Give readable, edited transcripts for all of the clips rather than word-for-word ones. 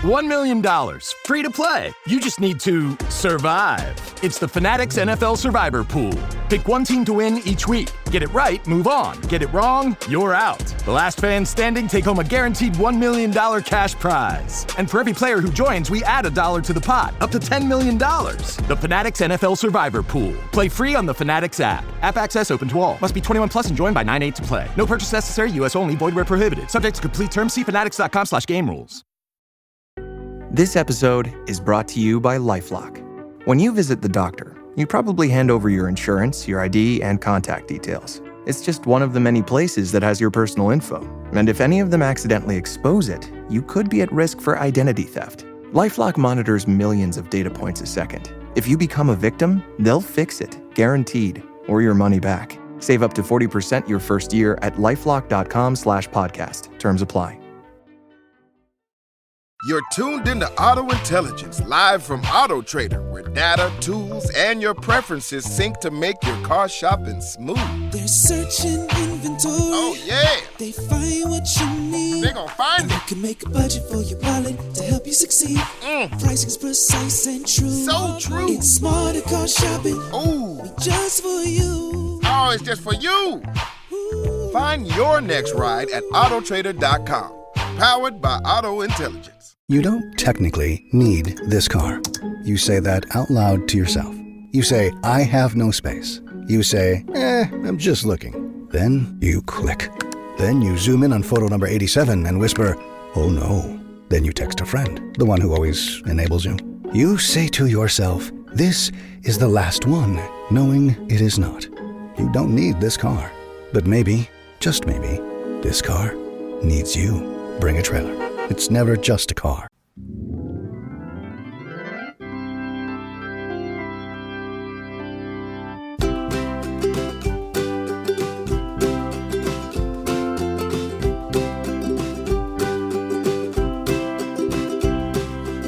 $1 million, free to play. You just need to survive. It's the Fanatics NFL Survivor Pool. Pick one team to win each week. Get it right, move on. Get it wrong, you're out. The last fan standing take home a guaranteed $1 million cash prize. And for every player who joins, we add $1 to the pot, up to $10 million. The Fanatics NFL Survivor Pool. Play free on the Fanatics app. App access open to all. Must be 21 plus and joined by 9/8 to play. No purchase necessary, U.S. only, void where prohibited. Subject to complete terms, see fanatics.com/game rules. This episode is brought to you by LifeLock. When you visit the doctor, you probably hand over your insurance, your ID, and contact details. It's just one of the many places that has your personal info. And if any of them accidentally expose it, you could be at risk for identity theft. LifeLock monitors millions of data points a second. If you become a victim, they'll fix it, guaranteed, or your money back. Save up to 40% your first year at lifelock.com/podcast. Terms apply. You're tuned into Auto Intelligence, live from Auto Trader, where data, tools, and your preferences sync to make your car shopping smooth. They're searching inventory. Oh, yeah. They find what you need. They're gonna find it. You can make a budget for your wallet to help you succeed. Pricing's precise and true. So true. It's smarter car shopping. Ooh. Just for you. Oh, it's just for you. Ooh. Find your next ride at autotrader.com. Powered by Auto Intelligence. You don't technically need this car. You say that out loud to yourself. You say, I have no space. You say, I'm just looking. Then you click. Then you zoom in on photo number 87 and whisper, oh no. Then you text a friend, the one who always enables you. You say to yourself, this is the last one, knowing it is not. You don't need this car. But maybe, just maybe, this car needs you. Bring a trailer. It's never just a car.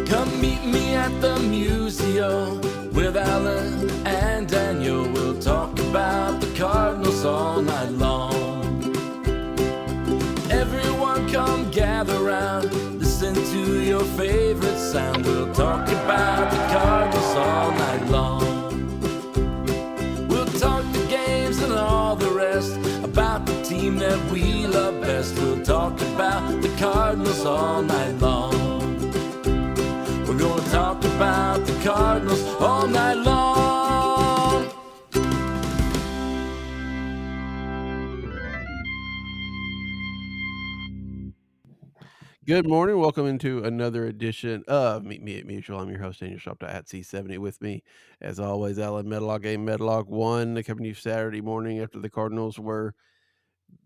Come meet me at the Musial with Alan and Daniel. We'll talk about the Cardinals all night long. Everyone come gather round, listen to your favorite sound. We'll talk about the Cardinals all night long. We'll talk the games and all the rest, about the team that we love best. We'll talk about the Cardinals all night long. We're gonna talk about the Cardinals all night long. Good morning. Welcome into another edition of Meet Me at Musial. I'm your host, Daniel Shop at C70. With me, as always, Alan Medlock, game Medlock 1, coming to you Saturday morning after the Cardinals were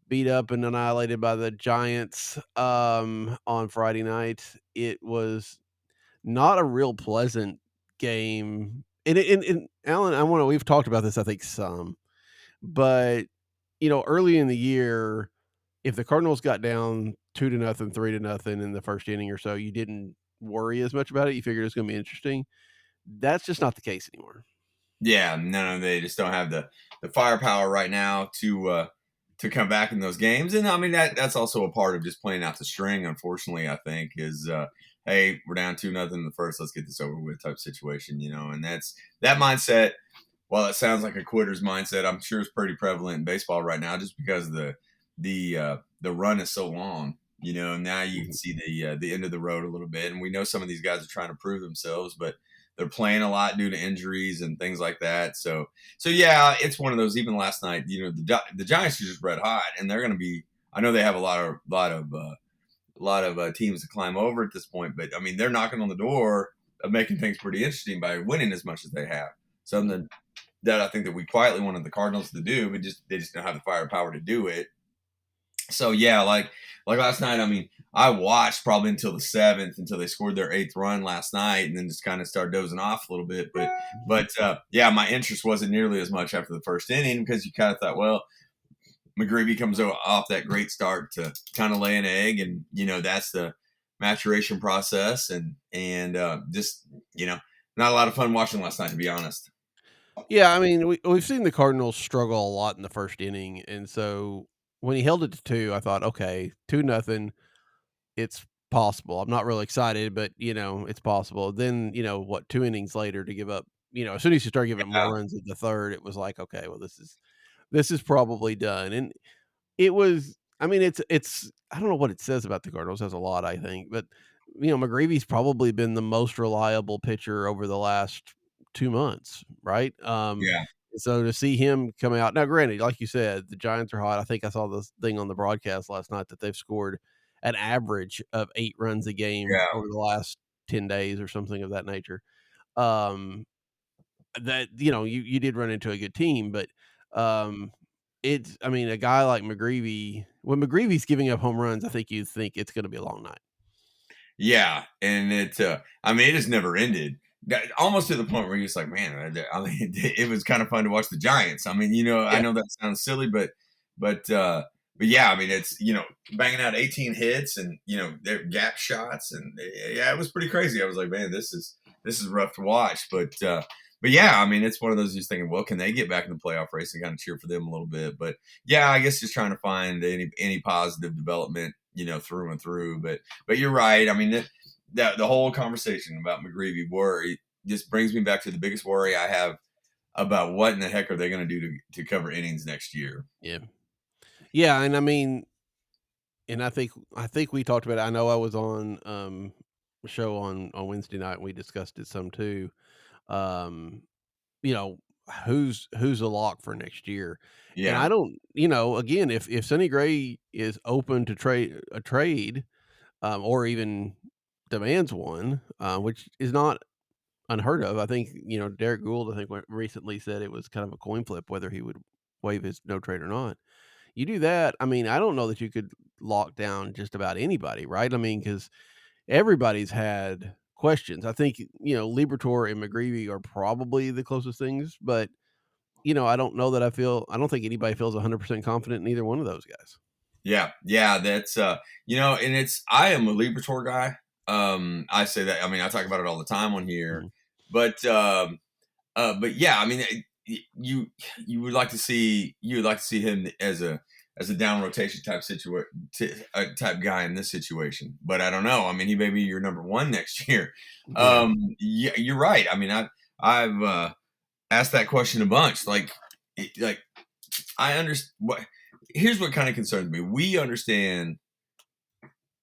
beat up and annihilated by the Giants on Friday night. It was not a real pleasant game. And Alan, we've talked about this, I think, some. But, early in the year, if the Cardinals got down 2-0, 3-0 in the first inning or so, you didn't worry as much about it. You figured it was going to be interesting. That's just not the case anymore. Yeah, no, they just don't have the firepower right now to come back in those games. And I mean that's also a part of just playing out the string. Unfortunately, I think is hey, we're down 2-0 in the first. Let's get this over with type situation, And that's that mindset. While it sounds like a quitter's mindset, I'm sure it's pretty prevalent in baseball right now, just because the run is so long. Now you can see the end of the road a little bit, and we know some of these guys are trying to prove themselves, but they're playing a lot due to injuries and things like that. So yeah, it's one of those. Even last night, the Giants are just red hot, and they're going to be. I know they have a lot of teams to climb over at this point, but I mean they're knocking on the door of making things pretty interesting by winning as much as they have. Something that I think that we quietly wanted the Cardinals to do, but they just don't have the firepower to do it. So yeah, like last night, I mean, I watched probably until the 7th, until they scored their 8th run last night, and then just kind of started dozing off a little bit. But yeah, my interest wasn't nearly as much after the first inning, because you kind of thought, well, McGreevy comes off that great start to kind of lay an egg, and that's the maturation process, and just not a lot of fun watching last night, to be honest. Yeah, I mean, we've seen the Cardinals struggle a lot in the first inning, and so when he held it to 2, I thought, okay, 2-0, it's possible. I'm not really excited, but it's possible. Then, 2 innings later to give up, as soon as you start giving up more runs at the third, it was like, okay, well, this is probably done. And it was, I mean, it's I don't know what it says about the Cardinals. It says a lot, I think, but McGreevy's probably been the most reliable pitcher over the last 2 months, right? Yeah. So to see him come out now, granted, like you said, the Giants are hot. I think I saw this thing on the broadcast last night that they've scored an average of 8 runs a game Yeah. over the last 10 days or something of that nature. Um, that you did run into a good team, but I mean, a guy like McGreevy, when McGreevy's giving up home runs, I think you think it's going to be a long night. Yeah, and I mean, it just never ended. Almost to the point where you're just like, man, I mean, it was kind of fun to watch the Giants. I mean, I know that sounds silly, but yeah, I mean, it's banging out 18 hits and their gap shots, and yeah, it was pretty crazy. I was like, man, this is rough to watch, but yeah, I mean, it's one of those just thinking, well, can they get back in the playoff race and kind of cheer for them a little bit? But yeah, I guess just trying to find any positive development, through and through. But you're right. I mean, that the whole conversation about McGreevy worry just brings me back to the biggest worry I have about what in the heck are they going to do to cover innings next year? Yeah, yeah, and I mean, and I think we talked about it. I know I was on a show on Wednesday night and we discussed it some too. Um, you know, who's a lock for next year. And Yeah, I don't, again, if Sonny Gray is open to trade, or even demands one, which is not unheard of. I think, Derek Gould, I think recently said it was kind of a coin flip whether he would waive his no trade or not. You do that. I mean, I don't know that you could lock down just about anybody, right? I mean, because everybody's had questions. I think, Liberatore and McGreevy are probably the closest things, but I don't know that I don't think anybody feels 100% confident in either one of those guys. yeah. That's and I am a Liberatore guy. I say that. I mean, I talk about it all the time on here, Mhm. but yeah, I mean, you would like to see him as a down rotation type type guy in this situation. But I don't know. I mean, he may be your number one next year. Yeah. Yeah, you're right. I mean, I've asked that question a bunch. Like I understand what. Here's what kind of concerns me. We understand,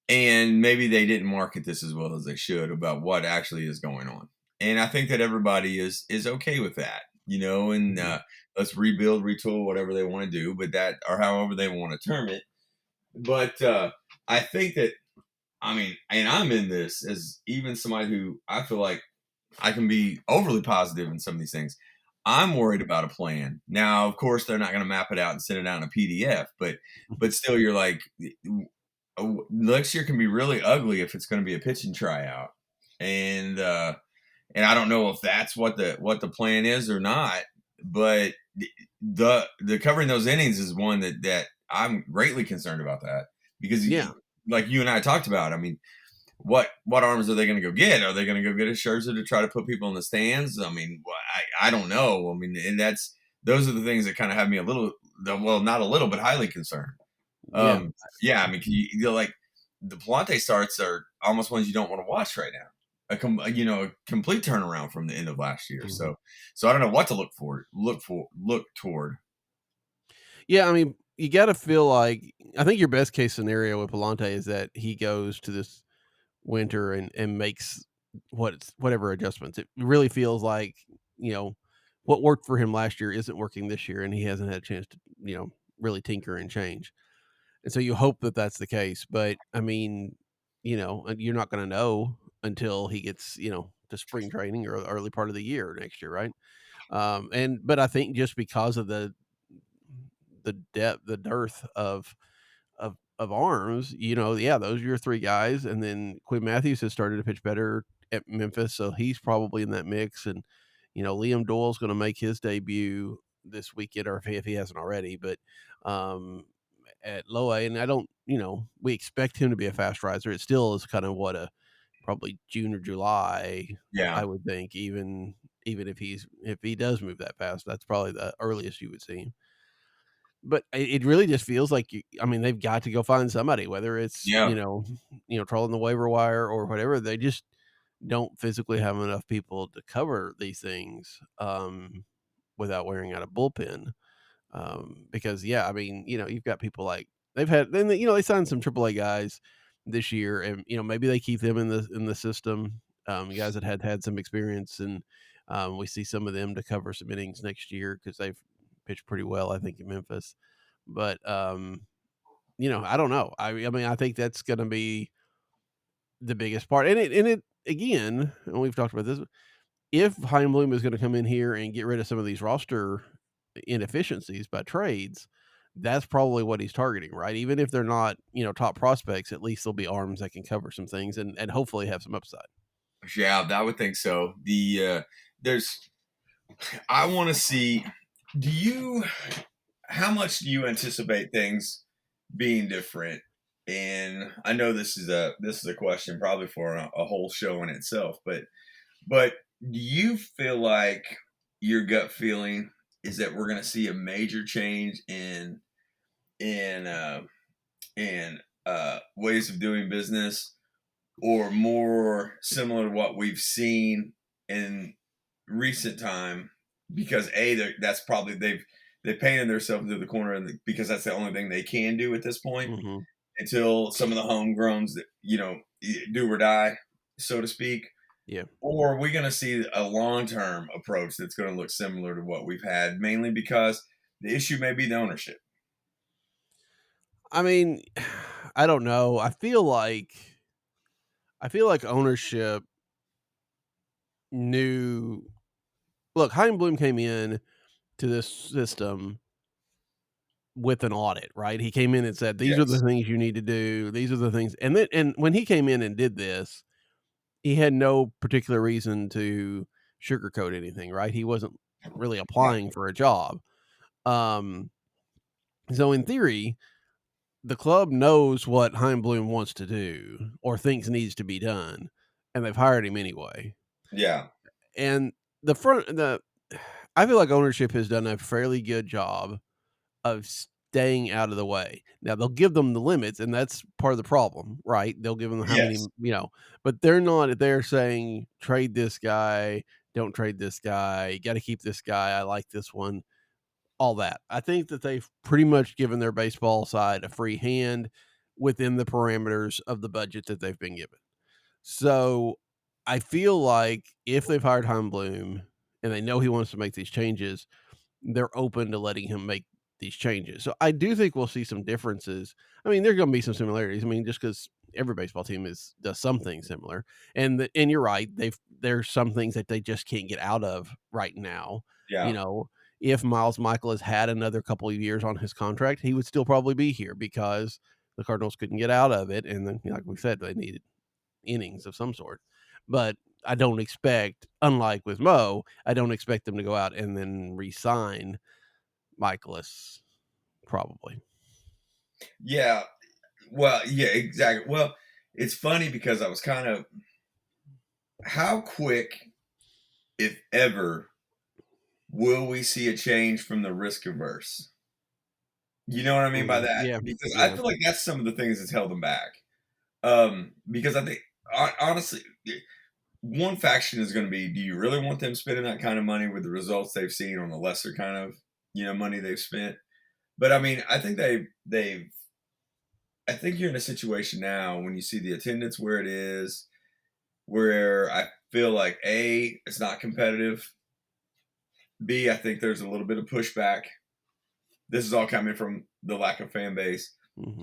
and maybe they didn't market this as well as they should about what actually is going on. And I think that everybody is okay with that, and Mhm. let's rebuild, retool, whatever they want to do, but that or however they want to term it. But I think that I mean, and I'm in this as even somebody who I feel like I can be overly positive in some of these things. I'm worried about a plan. Now, of course, they're not going to map it out and send it out in a PDF, but still, you're like, next year can be really ugly if it's going to be a pitching tryout, and I don't know if that's what the plan is or not. But the covering those innings is one that I'm greatly concerned about that because, Yeah. like you and I talked about, I mean, what arms are they going to go get? Are they going to go get a Scherzer to try to put people in the stands? I mean, I don't know. I mean, and those are the things that kind of have me a little, well, not a little, but highly concerned. Yeah. Yeah, I mean, like the Palante starts are almost ones you don't want to watch right now. A complete turnaround from the end of last year. Mhm. So I don't know what to look toward. Yeah, I mean, you gotta feel like I think your best case scenario with Palante is that he goes to this winter and makes whatever adjustments. It really feels like, you know, what worked for him last year isn't working this year, and he hasn't had a chance to, really tinker and change. And so you hope that that's the case, but I mean, you're not gonna know until he gets, to spring training or the early part of the year next year, right? But I think just because of the dearth of arms, yeah, those are your three guys, and then Quinn Matthews has started to pitch better at Memphis, so he's probably in that mix, and Liam Doyle's going to make his debut this weekend, or if he hasn't already, but um, at low A, and I don't, we expect him to be a fast riser. It still is kind of what a probably June or July, I Yeah, would think, even if he does move that fast, that's probably the earliest you would see him. But it really just feels like they've got to go find somebody, whether it's Yeah. trolling the waiver wire or whatever. They just don't physically have enough people to cover these things without wearing out a bullpen. Because you've got people like they signed some AAA guys this year, and maybe they keep them in the system. Guys that had some experience, and we see some of them to cover some innings next year because they've pitched pretty well, I think, in Memphis. But I don't know. I think that's going to be the biggest part, and it again, and we've talked about this. If Chaim Bloom is going to come in here and get rid of some of these roster inefficiencies by trades, that's probably what he's targeting, right? Even if they're not, top prospects, at least there'll be arms that can cover some things and hopefully have some upside. Yeah, I would think so. I want to see, how much do you anticipate things being different? And I know this is a question probably for a whole show in itself, but do you feel like your gut feeling is that we're going to see a major change in ways of doing business, or more similar to what we've seen in recent time? Because that's probably they've painted themselves into the corner, because that's the only thing they can do at this point Mm-hmm. until some of the homegrowns that do or die, so to speak. Yeah. Or are we going to see a long-term approach that's going to look similar to what we've had, mainly because the issue may be the ownership? I mean, I don't know. I feel like ownership knew. Look, Chaim Bloom came in to this system with an audit, right? He came in and said, "These are the Yes. things you need to do. These are the things." And when he came in and did this, he had no particular reason to sugarcoat anything, right? He wasn't really applying for a job. Um, so in theory, the club knows what Chaim Bloom wants to do or thinks needs to be done, and they've hired him anyway. Yeah. And I feel like ownership has done a fairly good job of staying out of the way. Now they'll give them the limits, and that's part of the problem, right? They'll give them how many, Yes. but they're saying trade this guy, don't trade this guy, got to keep this guy. I like this one, all that. I think that they've pretty much given their baseball side a free hand within the parameters of the budget that they've been given. So I feel like if they've hired Chaim Bloom and they know he wants to make these changes, they're open to letting him make these changes. So I do think we'll see some differences. I mean, there's going to be some similarities. I mean, just because every baseball team does something similar, and you're right. There's some things that they just can't get out of right now. Yeah. If Miles Michael has had another couple of years on his contract, he would still probably be here because the Cardinals couldn't get out of it, and then, like we said, they needed innings of some sort. But I don't expect, unlike with Mo, I don't expect them to go out and then re-sign Michaelis, probably. Yeah. Well, yeah, exactly. Well, it's funny because I was kind of, how quick, if ever, will we see a change from the risk averse? You know what I mean by that? Yeah, Because I yeah. feel like that's some of the things that's held them back. Because I think, honestly, one faction is going to be, do you really want them spending that kind of money with the results they've seen on the lesser kind of, money they've spent? But I mean, I think I think you're in a situation now when you see the attendance where it is, where I feel like A, it's not competitive. B, I think there's a little bit of pushback. This is all coming from the lack of fan base. Mm-hmm.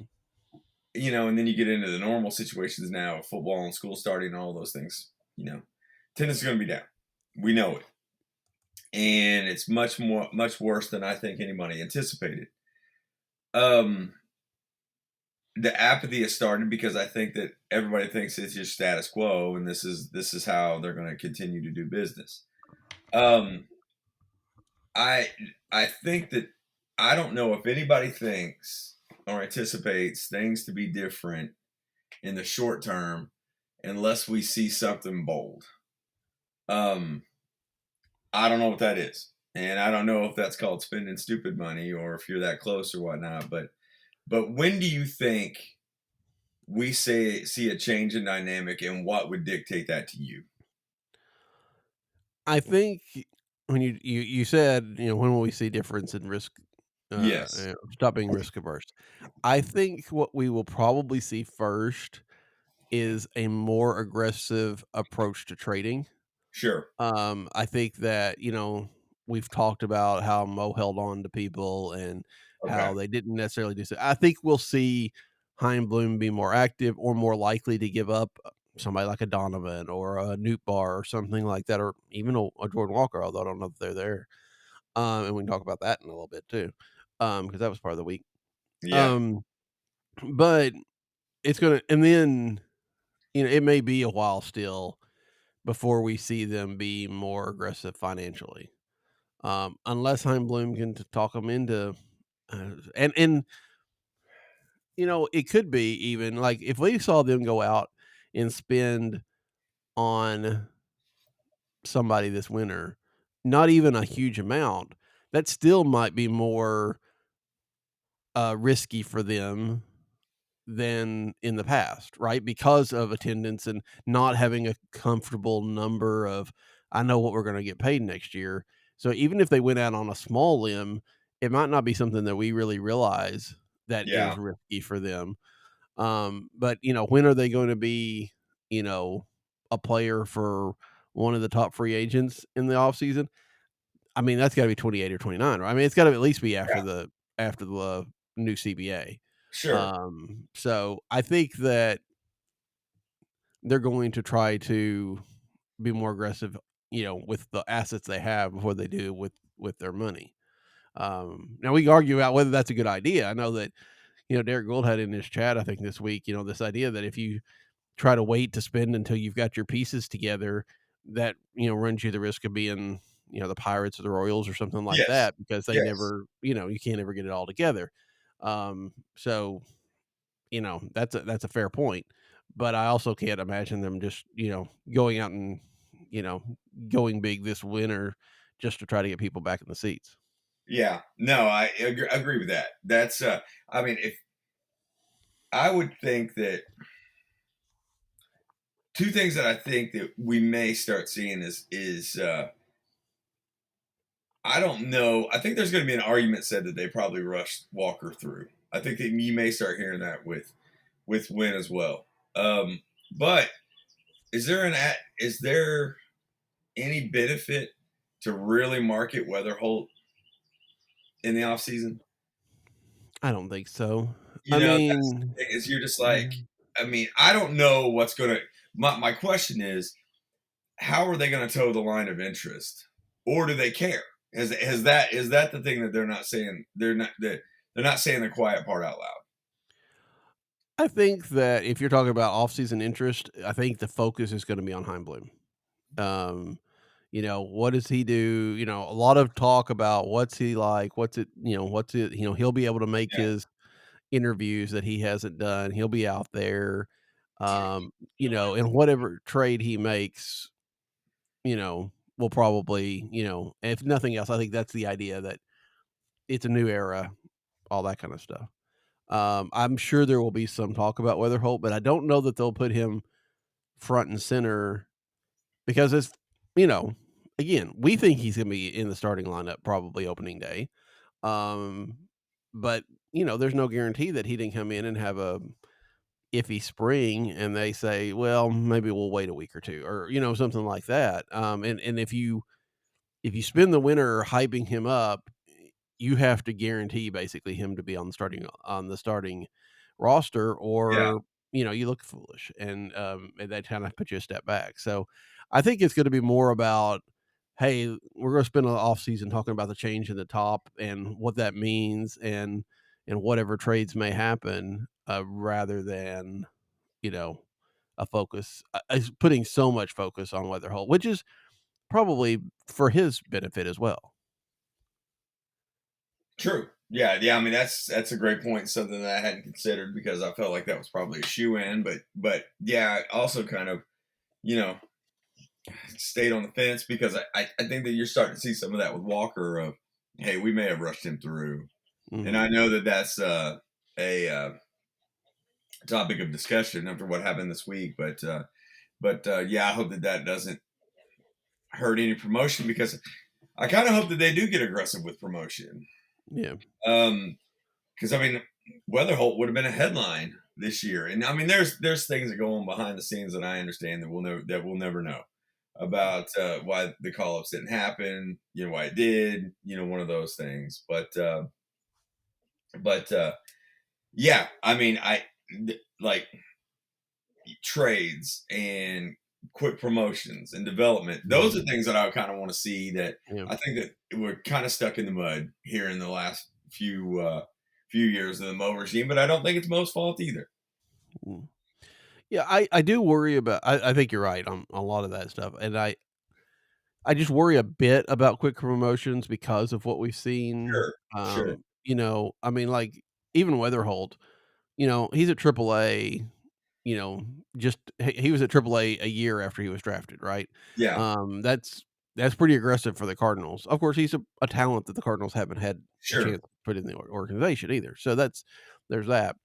And then you get into the normal situations now of football and school starting and all those things. Attendance is going to be down. We know it. And it's much worse than I think anybody anticipated. The apathy has started because I think that everybody thinks it's just status quo, and this is how they're going to continue to do business. I think that, I don't know if anybody thinks or anticipates things to be different in the short term unless we see something bold. I don't know what that is. And I don't know if that's called spending stupid money or if you're that close or whatnot. But when do you think we see a change in dynamic, and what would dictate that to you? I think when you said, when will we see difference in risk, Yes. stop being risk averse? I think what we will probably see first is a more aggressive approach to trading. Sure. I think that, we've talked about how Mo held on to people and Okay. how they didn't necessarily do so. I think we'll see Chaim Bloom be more active or more likely to give up somebody like a Donovan or a Newt Bar or something like that, or even a Jordan Walker, although I don't know if they're there. And we can talk about that in a little bit too, because that was part of the week. Yeah. Um, but it's gonna, and then it may be a while still before we see them be more aggressive financially. Unless Chaim Bloom can talk them into, and it could be even like if we saw them go out and spend on somebody this winter, not even a huge amount, that still might be more risky for them than in the past, right? Because of attendance and not having a comfortable number of, I know what we're going to get paid next year. So even if they went out on a small limb, it might not be something that we really realize that Yeah. is risky for them. But when are they going to be, you know, a player for one of the top free agents in the offseason? I mean, that's got to be 28 or 29, right? I mean, it's got to at least be Yeah. after the new CBA. Sure. So I think that they're going to try to be more aggressive, with the assets they have before they do with their money. Now we can argue about whether that's a good idea. I know that, Derek Gould had in his chat, I think this week, this idea that if you try to wait to spend until you've got your pieces together, that, runs you the risk of being, the Pirates or the Royals or something like Yes. that, because they Yes. never, you can't ever get it all together. So that's a fair point, but I also can't imagine them just, going out and, you know, going big this winter just to try to get people back in the seats. Yeah. No, I agree with that. That's I mean, if I would think that two things that I think that we may start seeing is I don't know. I think there's going to be an argument said that they probably rushed Walker through. I think that you may start hearing that with Wynn as well. But is there any benefit to really market Weatherholt in the off season? I don't think so. You I know, that's the mean, thing, is you're just yeah, like, I mean, I don't know what's going to. My question is, how are they going to toe the line of interest, or do they care? Is that the thing that they're not saying? They're not saying the quiet part out loud. I think that if you're talking about off-season interest, I think the focus is going to be on Chaim Bloom. Um, what does he do? A lot of talk about what's he like, what's it, he'll be able to make Yeah, his interviews that he hasn't done. He'll be out there, and whatever trade he makes, will probably, if nothing else, I think that's the idea that it's a new era, all that kind of stuff. I'm sure there will be some talk about Weatherholt, but I don't know that they'll put him front and center because it's, you know, again, we think he's going to be in the starting lineup probably opening day. Um, but there's no guarantee that he didn't come in and have a iffy spring and they say, well, maybe we'll wait a week or two or, something like that. And if you spend the winter hyping him up, you have to guarantee basically him to be on the starting roster, yeah, or you look foolish, and that kind of put you a step back. So I think it's going to be more about, hey, we're going to spend an off season talking about the change in the top and what that means, and whatever trades may happen, rather than you know a focus is putting so much focus on Weatherholt, which is probably for his benefit as well. true. Yeah, yeah. I mean, that's a great point. Something that I hadn't considered because I felt like that was probably a shoe in. But yeah, also kind of, you know, stayed on the fence because I think that you're starting to see some of that with Walker of, hey, we may have rushed him through. Mhm. And I know that that's a topic of discussion after what happened this week. But yeah, I hope that doesn't hurt any promotion because I kind of hope that they do get aggressive with promotion. Yeah. Because I mean, Weatherholt would have been a headline this year, and I mean, there's things that go on behind the scenes that I understand that we'll never know about why the call ups didn't happen, you know, why it did, you know, one of those things. But yeah, I mean, like trades and quick promotions and development. Those are things that I kind of want to see. That Yeah. I think that we're kind of stuck in the mud here in the last few years of the Mo regime, but I don't think it's Mo's fault either. Mm. Yeah, I do worry about. I think you're right on a lot of that stuff, and I just worry a bit about quick promotions because of what we've seen. Sure. You know, I mean, like even Weatherholt, you know, he's at AAA. You know, just he was at AAA a year after he was drafted, right? Yeah, That's pretty aggressive for the Cardinals. Of course, he's a talent that the Cardinals haven't had a sure. chance to put in the organization either. So there's that.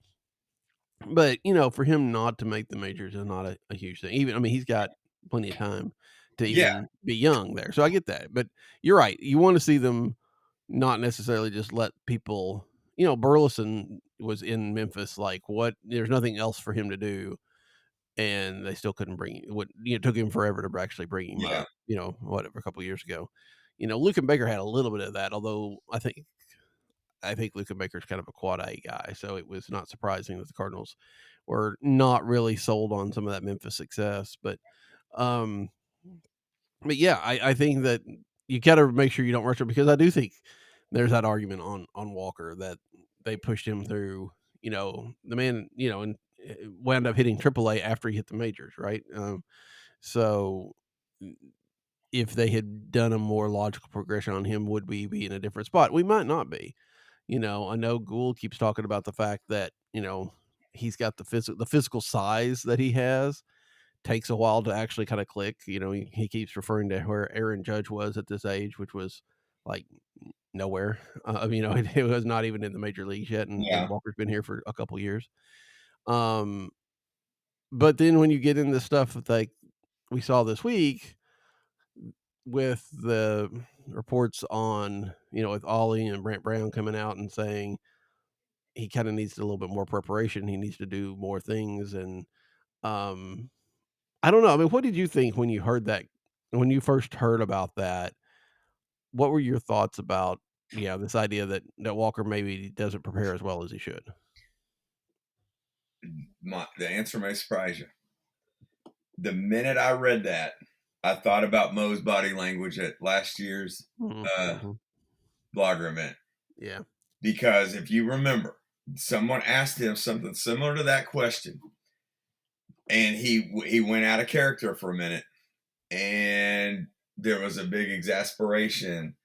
But, you know, for him not to make the majors is not a huge thing. Even I mean, he's got plenty of time to Yeah, even be young there. So I get that. But you're right. You want to see them not necessarily just let people, you know, Burleson was in Memphis like what there's nothing else for him to do and they still couldn't bring what you know, it took him forever to actually bring him yeah, up, you know, whatever a couple of years ago. You know, Luke and Baker had a little bit of that, although I think Luka Baker's kind of a quad A guy, so it was not surprising that the Cardinals were not really sold on some of that Memphis success. Um, but yeah, I think that you got to make sure you don't rush him because I do think there's that argument on Walker that they pushed him through. You know, the man, you know, and wound up hitting AAA after he hit the majors, right? So if they had done a more logical progression on him, would we be in a different spot? We might not be. You know, I know Gould keeps talking about the fact that, you know, he's got the physical size that he has takes a while to actually kind of click. You know, he keeps referring to where Aaron Judge was at this age, which was like nowhere. You know, it was not even in the major leagues yet, and yeah, Walker's been here for a couple years. But then when you get into stuff like we saw this week with the reports on, you know, with Ollie and Brant Brown coming out and saying he kind of needs a little bit more preparation. He needs to do more things. And um, I don't know. I mean, what did you think when you heard that? When you first heard about that, what were your thoughts about, yeah, this idea that Walker maybe doesn't prepare as well as he should? the answer may surprise you. The minute I read that, I thought about Mo's body language at last year's Mm-hmm. blogger event. Yeah. Because if you remember, someone asked him something similar to that question, and he went out of character for a minute, and there was a big exasperation,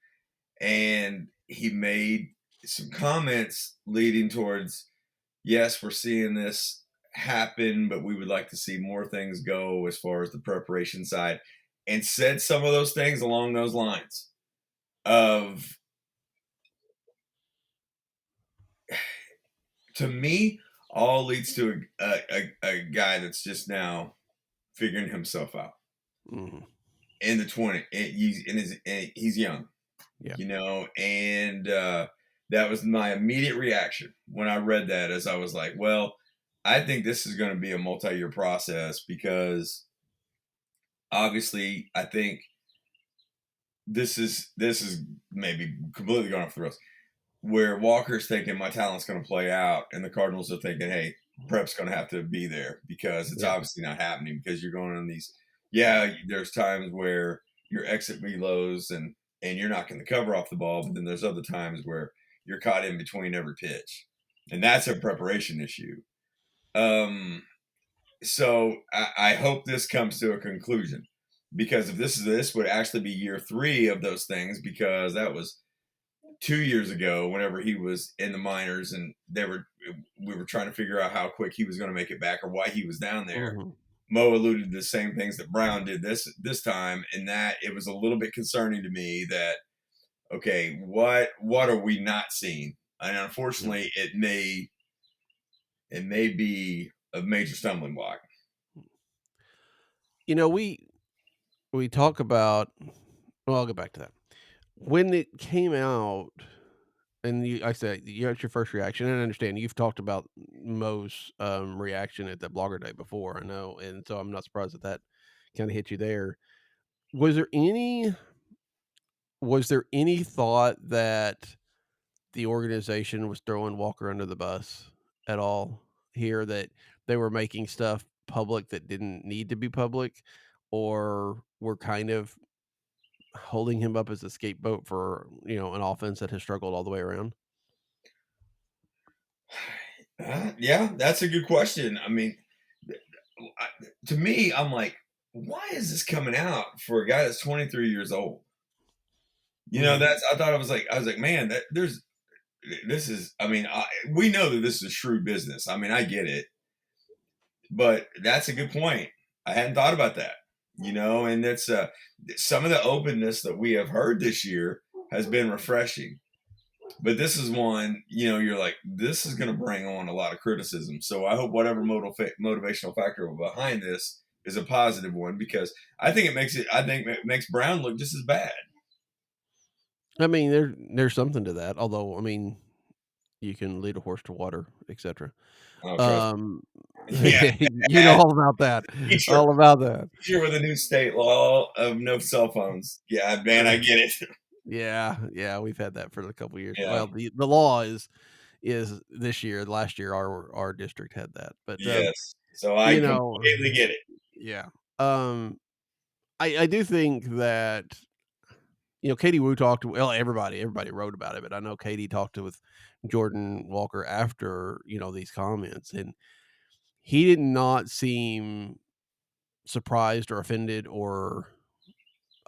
and he made some comments leading towards, yes, we're seeing this happen, but we would like to see more things go as far as the preparation side, and said some of those things along those lines of, to me, all leads to a guy that's just now figuring himself out Mm-hmm. in the 20. He's young, Yeah. you know, and that was my immediate reaction when I read that. As I was like, well, I think this is going to be a multi-year process because obviously I think this is maybe completely going off the rails. Where Walker's thinking my talent's going to play out, and the Cardinals are thinking, hey, prep's going to have to be there because it's Yeah. obviously not happening because you're going on these. Yeah, there's times where your exit reloads and you're knocking the cover off the ball, but then there's other times where you're caught in between every pitch, and that's a preparation issue. So I hope this comes to a conclusion because if this would actually be year 3 of those things because that was 2 years ago, whenever he was in the minors, and we were trying to figure out how quick he was going to make it back or why he was down there. Mm-hmm. Mo alluded to the same things that Brown did this time, and that it was a little bit concerning to me that, okay, what are we not seeing? And unfortunately, it may be a major stumbling block. We talk about. Well, I'll get back to that. When it came out, and I said that's your first reaction, and I understand you've talked about Mo's reaction at that Blogger Day before. I know, and so I'm not surprised that kind of hit you there. Was there any thought that the organization was throwing Walker under the bus at all here, that they were making stuff public that didn't need to be public, or were kind of holding him up as a scapegoat for, an offense that has struggled all the way around? Yeah, that's a good question. I mean, to me, I'm like, why is this coming out for a guy that's 23 years old? I thought I was like, man, this is. I mean, we know that this is a shrewd business. I mean, I get it, but that's a good point. I hadn't thought about that. And it's some of the openness that we have heard this year has been refreshing. But this is one, you're like, this is going to bring on a lot of criticism. So I hope whatever motivational factor behind this is a positive one, because I think it makes Brown look just as bad. I mean, there's something to that. Although, I mean, you can lead a horse to water, etc. Oh, trust Yeah, all about that. Sure. All about that. Sure, with the new state law of no cell phones. Yeah, man, I get it. Yeah, we've had that for a couple years. Yeah. Well, the law is this year. Last year, our district had that, but yes. So I completely get it. Yeah. I do think that Katie Wu talked. Well, everybody wrote about it, but I know Katie talked with Jordan Walker after these comments, and he did not seem surprised or offended or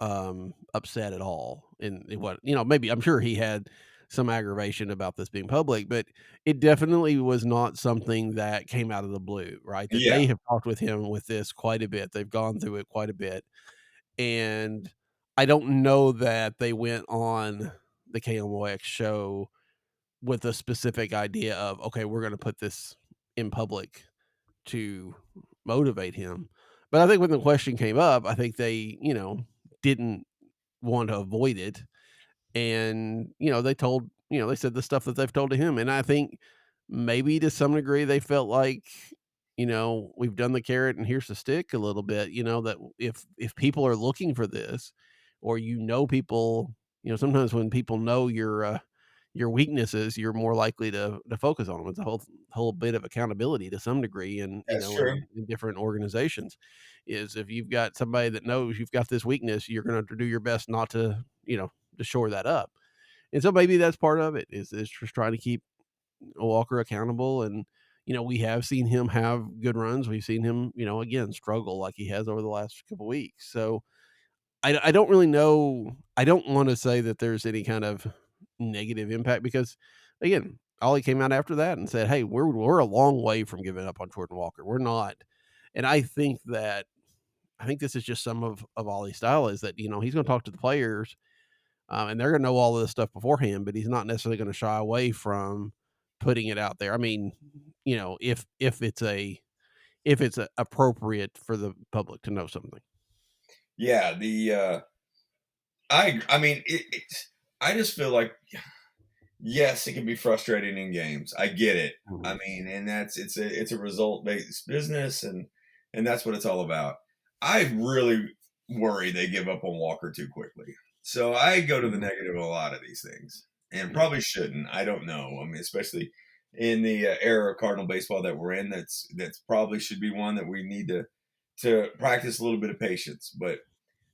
upset at all. And what maybe I'm sure he had some aggravation about this being public, but it definitely was not something that came out of the blue, right? That Yeah. they have talked with him with this quite a bit. They've gone through it quite a bit. And I don't know that they went on the KMOX show with a specific idea of, okay, we're going to put this in public to motivate him. But I think when the question came up, I think they, didn't want to avoid it. And, they said the stuff that they've told to him. And I think maybe to some degree they felt like, we've done the carrot and here's the stick a little bit, that if people are looking for this, or people, sometimes when people know your weaknesses, you're more likely to focus on them. It's a whole bit of accountability to some degree, and in different organizations, is if you've got somebody that knows you've got this weakness, you're going to do your best not to to shore that up. And so maybe that's part of it, is just trying to keep Walker accountable. And we have seen him have good runs. We've seen him again struggle like he has over the last couple weeks. So I don't really know. I don't want to say that there's any kind of negative impact, because again, Ollie came out after that and said, "Hey, we're a long way from giving up on Jordan Walker. We're not." And I think this is just some of Ollie's style, is that he's going to talk to the players, and they're going to know all of this stuff beforehand, but he's not necessarily going to shy away from putting it out there. I mean, if it's appropriate for the public to know something. Yeah, I mean, I just feel like, yes, it can be frustrating in games. I get it. Mm-hmm. I mean, and it's a result based business, and that's what it's all about. I really worry they give up on Walker too quickly. So I go to the negative of a lot of these things, and probably shouldn't. I don't know. I mean, especially in the era of Cardinal baseball that we're in, that's probably should be one that we need to practice a little bit of patience. But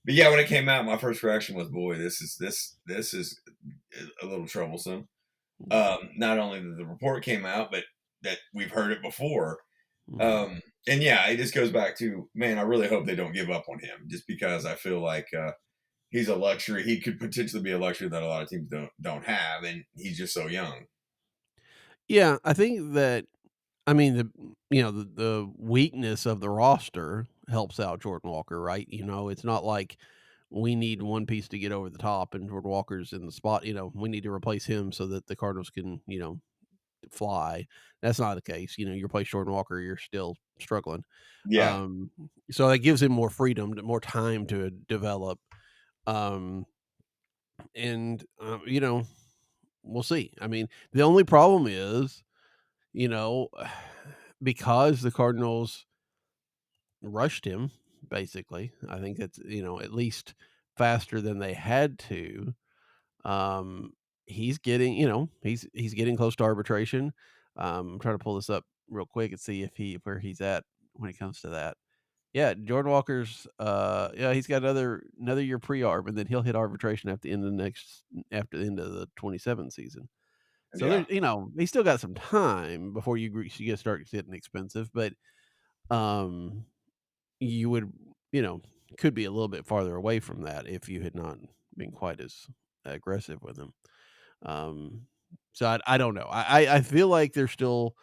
yeah, when it came out, my first reaction was, boy, this is a little troublesome. Not only that the report came out, but that we've heard it before. And yeah, it just goes back to, man, I really hope they don't give up on him, just because I feel like he's a luxury. He could potentially be a luxury that a lot of teams don't have, and he's just so young. Yeah, I think that, I mean, the weakness of the roster helps out Jordan Walker, right? It's not like we need one piece to get over the top and Jordan Walker's in the spot. We need to replace him so that the Cardinals can, fly. That's not the case. You replace Jordan Walker, you're still struggling. Yeah. Um, so that gives him more freedom, more time to develop. Um, and we'll see. I mean, the only problem is, you know, because the Cardinals rushed him, basically. I think that's, at least faster than they had to. Um, he's getting, he's getting close to arbitration. I'm trying to pull this up real quick and see where he's at when it comes to that. Yeah, Jordan Walker's yeah, he's got another year pre-arb, and then he'll hit arbitration after the end of the 27 season. So Yeah. there's, he's still got some time before you get start getting expensive, but um you would, you know, could be a little bit farther away from that if you had not been quite as aggressive with him. Um, so I don't know. I feel like there's still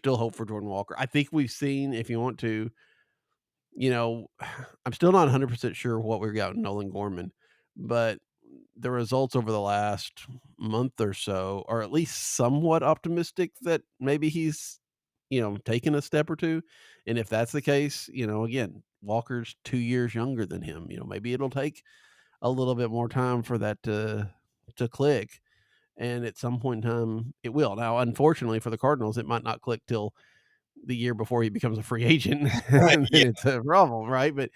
hope for Jordan Walker. I think we've seen, if you want to, you know, I'm still not 100% sure what we got in Nolan Gorman, but the results over the last month or so are at least somewhat optimistic that maybe he's, taken a step or two. And if that's the case, again, Walker's 2 years younger than him. Maybe it'll take a little bit more time for that to click. And at some point in time, it will. Now, unfortunately for the Cardinals, it might not click till the year before he becomes a free agent, Right. and then Yeah. it's a problem, right? But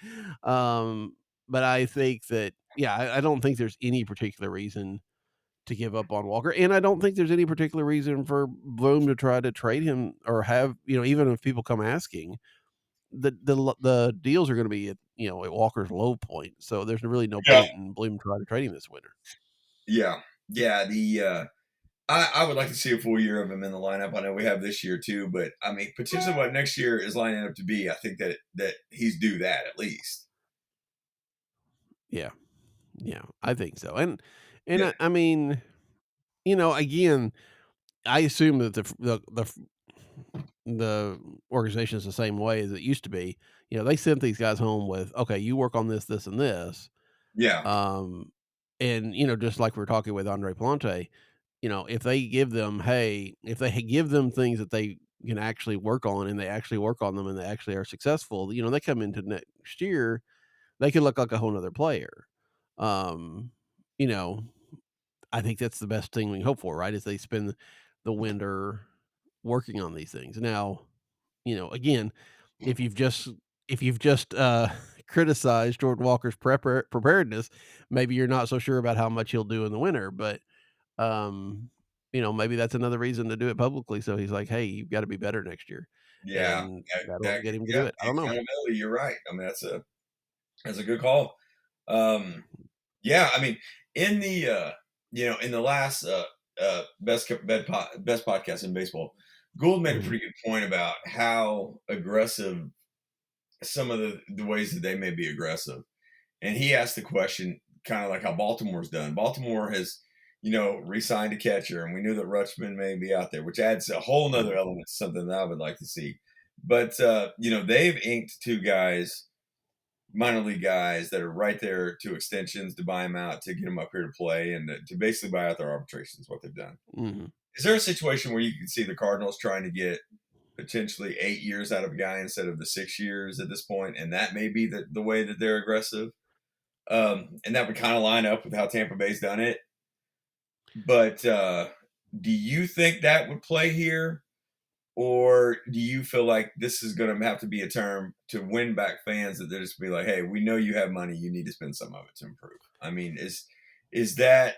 I think that, yeah, I don't think there's any particular reason to give up on Walker, and I don't think there's any particular reason for Bloom to try to trade him or have, even if people come asking, the deals are going to be at Walker's low point, so there's really no Yeah. point in Bloom trying to trade him this winter. Yeah. Yeah. I would like to see a full year of him in the lineup. I know we have this year too, but I mean, potentially what next year is lining up to be, I think that he's due that at least. Yeah, yeah, I think so, and Yeah. I mean, again, I assume that the organization is the same way as it used to be. They sent these guys home with, okay, you work on this, this, and this. Yeah. Um, and just like we are talking with Andre Palante, if they give them things that they can actually work on, and they actually work on them, and they actually are successful, they come into next year, they could look like a whole nother player. Um, you know, I think that's the best thing we can hope for, right? Is they spend the winter working on these things. Now, again, if you've just criticized Jordan Walker's preparedness, maybe you're not so sure about how much he'll do in the winter. But um, maybe that's another reason to do it publicly. So he's like, "Hey, you've got to be better next year," Yeah. and that'll That get him to yeah, do it. I don't know. accountability, you're right. I mean, that's a good call. Um, yeah, I mean, in the in the last best podcast in baseball, Gould made a Mhm. pretty good point about how aggressive some of the ways that they may be aggressive. And he asked the question, kind of like how Baltimore's done. Baltimore has, re-signed a catcher, and we knew that Rutschman may be out there, which adds a whole nother element to something that I would like to see. But they've inked two guys, minor league guys, that are right there, two extensions to buy them out, to get them up here to play, and to basically buy out their arbitration is what they've done. Mhm. Is there a situation where you can see the Cardinals trying to get potentially 8 years out of a guy instead of the 6 years at this point, and that may be the way that they're aggressive? And that would kind of line up with how Tampa Bay's done it. But do you think that would play here? Or do you feel like this is going to have to be a term to win back fans, that they're just be like, hey, we know you have money, you need to spend some of it to improve? I mean, is that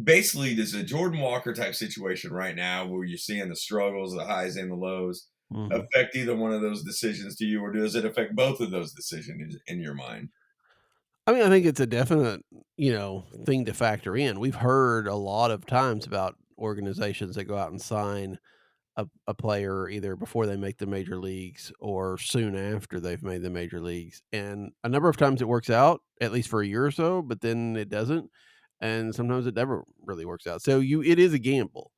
basically, does a Jordan Walker type situation right now, where you're seeing the struggles, the highs and the lows, Mhm. affect either one of those decisions to you, or does it affect both of those decisions in your mind? I mean, I think it's a definite, thing to factor in. We've heard a lot of times about organizations that go out and sign a player either before they make the major leagues or soon after they've made the major leagues. And a number of times it works out, at least for a year or so, but then it doesn't. And sometimes it never really works out. So it is a gamble.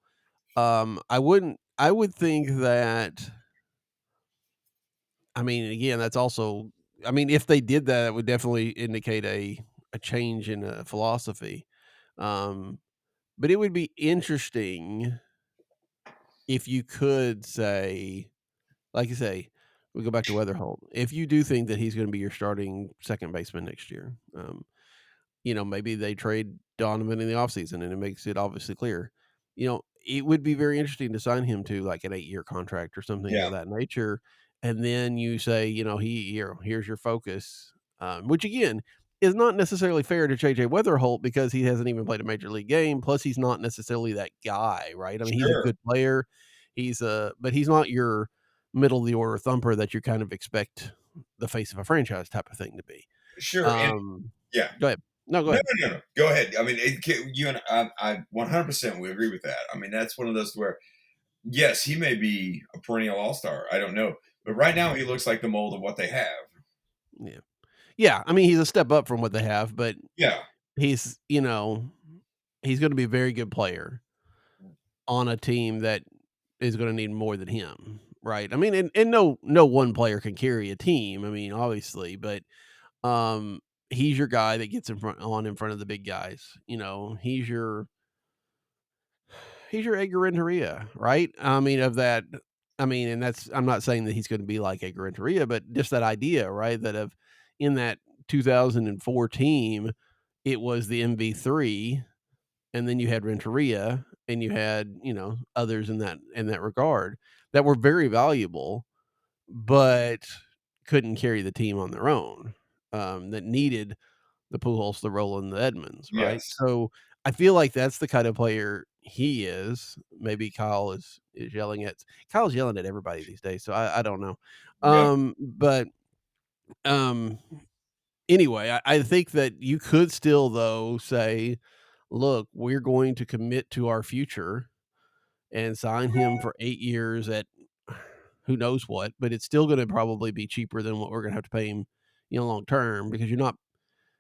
I would think that I mean, again, that's also, I mean, if they did that, it would definitely indicate a change in philosophy. Um, but it would be interesting if you could say, like you say, we go back to Weatherholt. If you do think that he's going to be your starting second baseman next year, maybe they trade Donovan in the offseason and it makes it obviously clear. It would be very interesting to sign him to like an 8-year contract or something Yeah, of that nature. And then you say, here's your focus, which again is not necessarily fair to JJ Weatherholt because he hasn't even played a major league game. Plus, he's not necessarily that guy, right? I mean, he's a sure, good player. But he's not your middle of the order thumper that you kind of expect the face of a franchise type of thing to be. sure, and Um, yeah. Go ahead. No, go No, ahead. no, no, no. Go ahead. I mean, you and I 100% we agree with that. I mean, that's one of those where, yes, he may be a perennial all-star. I don't know, but right now he looks like the mold of what they have. Yeah. Yeah, I mean, he's a step up from what they have, but Yeah, he's, he's gonna be a very good player on a team that is gonna need more than him, right? I mean, and no one player can carry a team, I mean, obviously, but, um, he's your guy that gets in front of the big guys, he's your Edgar Renteria, right? I mean, and that's, I'm not saying that he's going to be like Edgar Renteria, but just that idea, right? That of in that 2004 team, it was the MV3, and then you had Renteria, and you had others in that regard that were very valuable, but couldn't carry the team on their own. That needed the Pujols, the Roland, the Edmonds, right? yes, So, I feel like that's the kind of player he is. Maybe Kyle's yelling at everybody these days, so I don't know. yeah, But, um, anyway, I think that you could still, though, say, "Look, we're going to commit to our future and sign him for 8 years at who knows what, but it's still gonna probably be cheaper than what we're gonna have to pay him, long term because you're not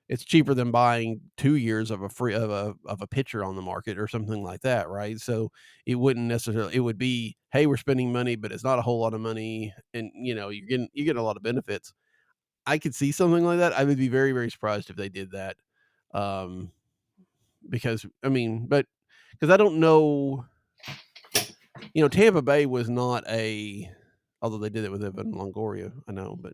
it's cheaper than buying 2 years of a free of a pitcher on the market or something like that, right? So, it would be, "Hey, we're spending money, but it's not a whole lot of money, and, you're getting a lot of benefits." I could see something like that. I would be very, very surprised if they did that, um, because, I mean, but because I don't know, Tampa Bay was not although they did it with Evan Longoria, I know, but,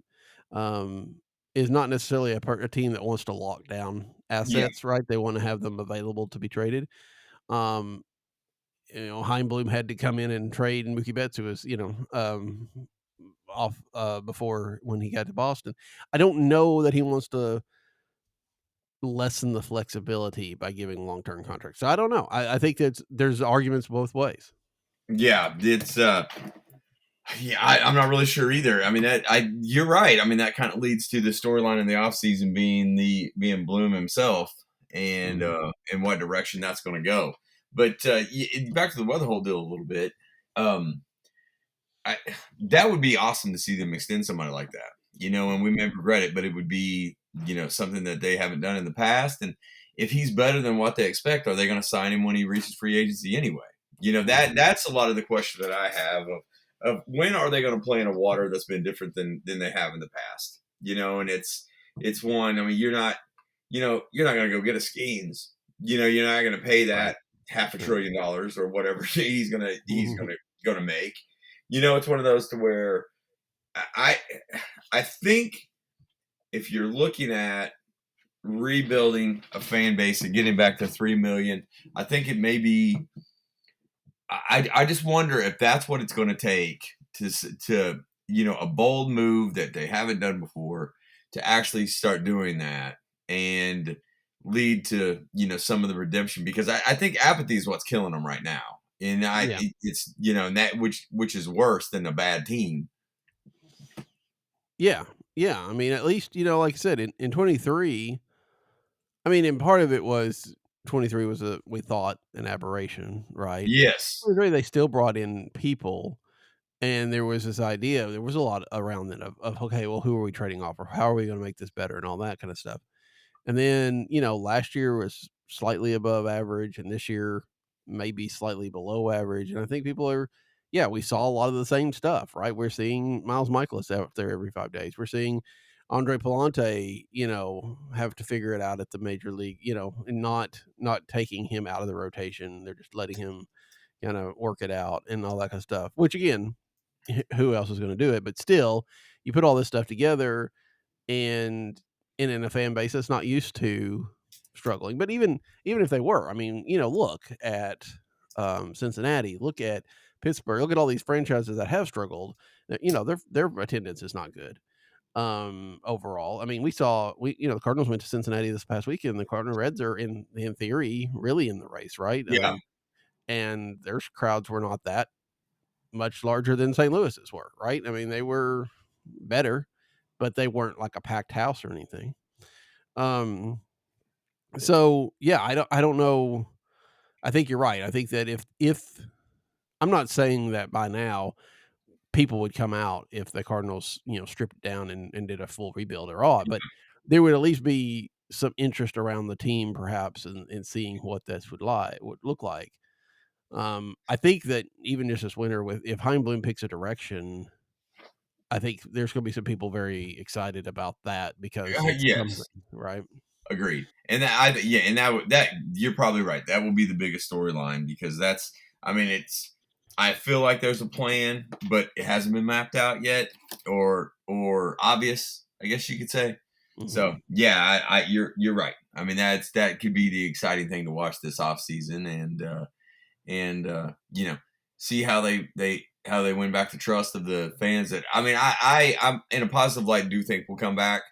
um, is not necessarily a team that wants to lock down yeah, assets, right? They wanna have them available to be traded. Um, Chaim Bloom had to come in and trade Mookie Betts, who was, off, before when he got to Boston. I don't know that he wants to lessen the flexibility by giving long-term contracts. So I don't know. I think there's arguments both ways. yeah. It's yeah. I'm not really sure either. I mean, you're right. I mean, that kind of leads to the storyline in the offseason being Bloom himself and Mhm. in what direction that's going to go. But back to the Weatherhold deal a little bit. Um, I that would be awesome to see them extend somebody like that, and we may regret it, but it would be, something that they haven't done in the past. And if he's better than what they expect, are they going to sign him when he reaches free agency anyway? Mhm. That's a lot of the question that I have of when are they going to play in a water that's been different than they have in the past, and it's one. I mean, you're not going to go get a Skeens, you're not going to pay Right. that half a Right. trillion dollars or whatever he's Mhm. gonna make. It's one of those to where I I think if you're looking at rebuilding a fan base and getting back to 3 million, I think it may be. I just wonder if that's what it's going to take to a bold move that they haven't done before to actually start doing that and lead to some of the redemption, because I think apathy is what's killing them right now, and Yeah. it's and that which is worse than a bad team. Yeah. Yeah. I mean, at least, like I said, in 23, I mean, and part of it was 23 was we thought an aberration, right? Yes. 23, they still brought in people. And there was this idea, there was a lot around it of okay, well, who are we trading off, or how are we going to make this better, and all that kind of stuff. And then, last year was slightly above average, and this year maybe slightly below average. And I think people are, yeah, we saw a lot of the same stuff, right? We're seeing Miles Michaelis out there every 5 days. We're seeing Andre Palante, have to figure it out at the major league, and not taking him out of the rotation. They're just letting him kind of work it out and all that kind of stuff. Which again, who else is going to do it? But still, you put all this stuff together, and in a fan base that's not used to struggling. But even if they were, I mean, look at Cincinnati, look at Pittsburgh, look at all these franchises that have struggled. Their attendance is not good overall. I mean, the Cardinals went to Cincinnati this past weekend. The Cardinal Reds are in theory really in the race, right? Yeah. And their crowds were not that much larger than St. Louis's were, right? I mean, they were better, but they weren't like a packed house or anything. So yeah, I don't know. I think you're right. I think that if I'm not saying that by now people would come out if the Cardinals, stripped it down and did a full rebuild or all, but there would at least be some interest around the team perhaps in seeing what this would look like. I think that even just this winter if Chaim Bloom picks a direction, I think there's going to be some people very excited about that because it's something, Yes. right? Agreed. And that you're probably right. That will be the biggest storyline because I feel like there's a plan, but it hasn't been mapped out yet or obvious, I guess you could say. Mhm. So yeah, you're right. I mean, that could be the exciting thing to watch this off season and see how they win back the trust of the fans that, I mean, I'm in a positive light, do think will come back.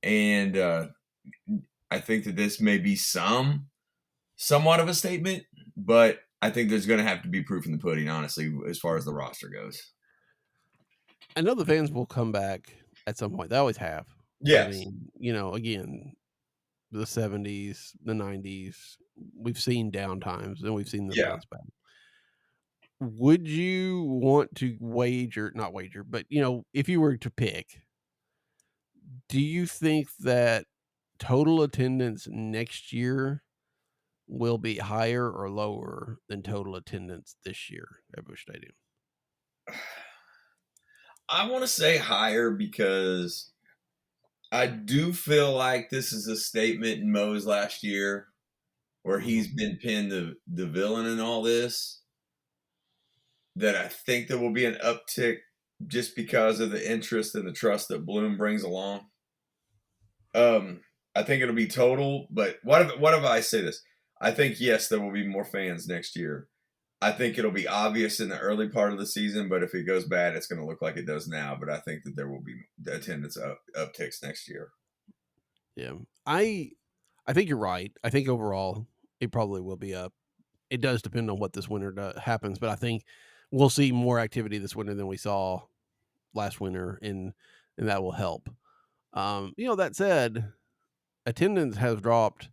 And I think that this may be somewhat of a statement, but I think there's going to have to be proof in the pudding, honestly, as far as the roster goes. I know the fans will come back at some point. They always have. Yes. I mean, again, the 70s, the 90s, we've seen down times and we've seen them bounce back. Would you want to not wager, but if you were to pick, do you think that total attendance next year will be higher or lower than total attendance this year at Busch Stadium? I want to say higher because I do feel like this is a statement in Mo's last year where he's been pinned the villain in all this, that I think there will be an uptick just because of the interest and the trust that Bloom brings along. I think it'll be total, but what if I say this? I think, yes, there will be more fans next year. I think it'll be obvious in the early part of the season, but if it goes bad, it's going to look like it does now. But I think that there will be attendance upticks next year. Yeah, I think you're right. I think overall it probably will be up. It does depend on what this winter happens, but I think we'll see more activity this winter than we saw last winter, and that will help. That said, attendance has dropped.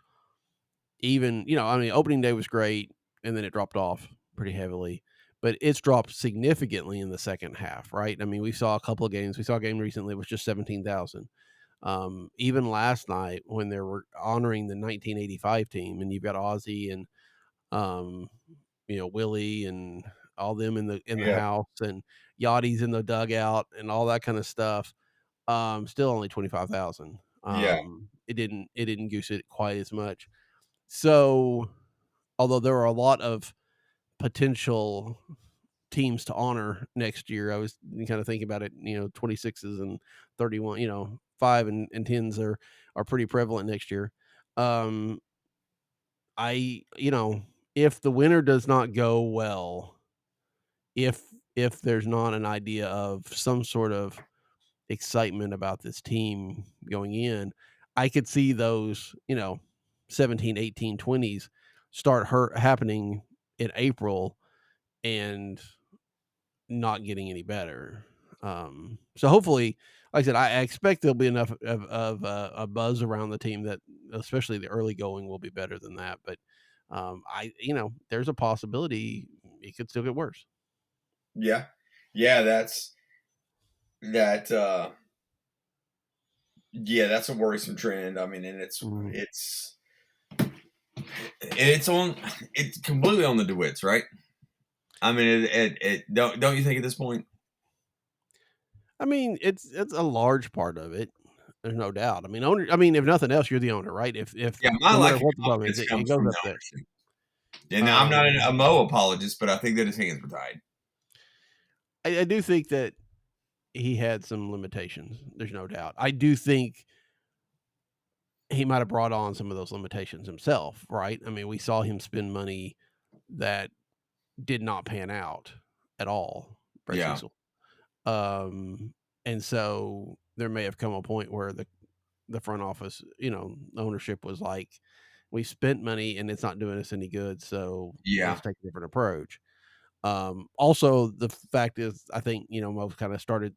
Even opening day was great, and then it dropped off pretty heavily. But it's dropped significantly in the second half, right? I mean, we saw a couple of games. We saw a game recently it was just 17,000. Even last night when they were honoring the 1985 team, and you've got Ozzy and Willie and all them in the house, and Yachty's in the dugout and all that kind of stuff. Still only 25,000. It didn't goose it quite as much. So, although there are a lot of potential teams to honor next year, I was kind of thinking about it. 26s and 31. 5 and 10s are pretty prevalent next year. If the winter does not go well, if there's not an idea of some sort of excitement about this team going in, I could see those, 17, 18, 20s start happening in April and not getting any better. So hopefully, like I said, I expect there'll be enough of a buzz around the team that especially the early going will be better than that. But there's a possibility it could still get worse. Yeah. That's that. That's a worrisome trend. I mean, and it's completely on the DeWitts, right? I mean, don't you think at this point? I mean, it's a large part of it. There's no doubt. I mean, if nothing else, you're the owner, right? If Yeah, my no matter lack of what the problem is, confidence it comes goes from up the there. ownership. And I'm not a Um, Mo apologist, but I think that his hands were tied. I do think that he had some limitations. There's no doubt. I do think he might have brought on some of those limitations himself, right? I mean, we saw him spend money that did not pan out at all, Brett Yeah, Cecil. And so there may have come a point where the front office, ownership was like, we spent money and it's not doing us any good, so yeah, let's take a different approach. Also, the fact is, I think Mo kind of started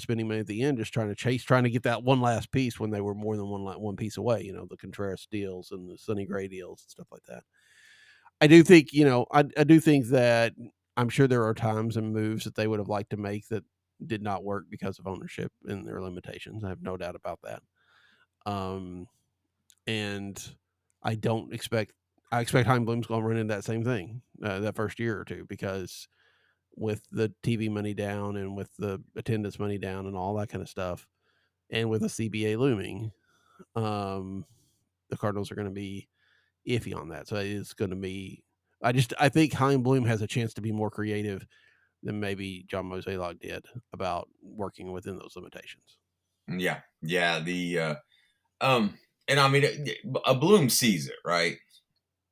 spending money at the end, just trying to get that one last piece when they were more than one piece away. The Contreras deals and the Sonny Gray deals and stuff like that. I do think, I do think that I'm sure there are times and moves that they would have liked to make that did not work because of ownership and their limitations. I have no doubt about that. Um, and I don't expect I expect Chaim Bloom's going to run into that same thing that first year or two, because with the TV money down and with the attendance money down and all that kind of stuff, and with a CBA looming, um, the Cardinals are going to be iffy on that. So it's going to be. I think Chaim Bloom has a chance to be more creative than maybe John Mozeliak did about working within those limitations. yeah, yeah. And I mean, a Bloom sees it, right?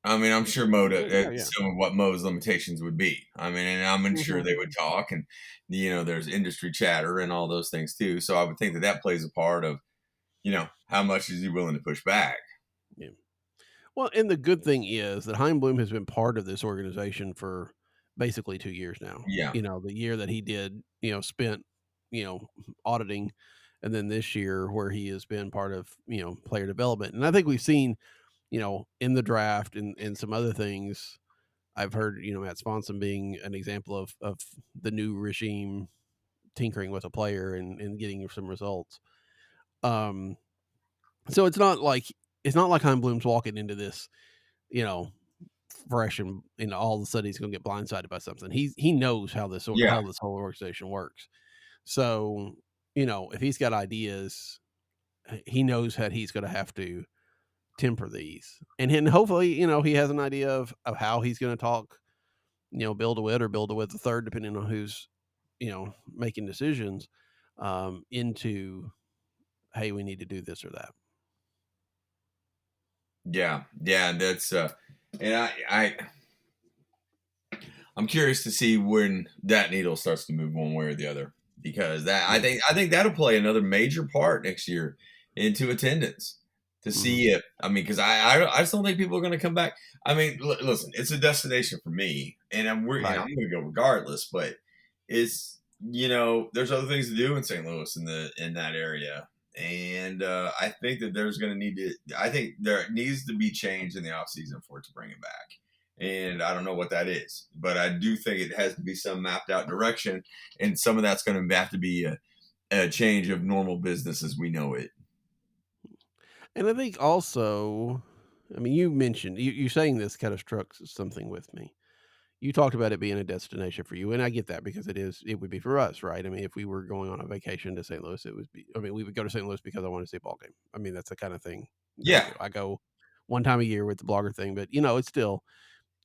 I mean, I'm sure Yeah. some of what Mo's limitations would be. I mean, and I'm sure they would talk, and there's industry chatter and all those things too. So I would think that plays a part of, how much is he willing to push back? Yeah. Well, and the good thing is that Chaim Bloom has been part of this organization for basically 2 years now. Yeah, The year that he did, spent, auditing, and then this year where he has been part of, player development. And I think we've seen, in the draft and some other things, I've heard, Matt Sponson being an example of the new regime tinkering with a player and getting some results. Um, so it's not like Chaim Bloom's walking into this, you know, fresh and all of a sudden he's going to get blindsided by something. He knows how this yeah, whole organization works. So if he's got ideas, he knows that he's going to have to temper these, and hopefully he has an idea of how he's going to talk. Bill DeWitt or Bill DeWitt the third, depending on who's making decisions, into, hey, we need to do this or that. yeah, yeah. That's and I'm curious to see when that needle starts to move one way or the other, because I think that'll play another major part next year into attendance to see if because I just don't think people are going to come back. I mean, listen, it's a destination for me, and I'm going to go regardless. But it's there's other things to do in St. Louis in that area, and I think that I think there needs to be change in the offseason for it to bring it back. And I don't know what that is, but I do think it has to be some mapped out direction, and some of that's going to have to be a change of normal business as we know it. And I think also, I mean, you mentioned you saying this kind of struck something with me. You talked about it being a destination for you, and I get that, because it would be for us, right? I mean, if we were going on a vacation to St. Louis, we would go to St. Louis because I want to see a ball game. I mean, that's the kind of thing that Yeah, I go one time a year with the blogger thing, but it's still,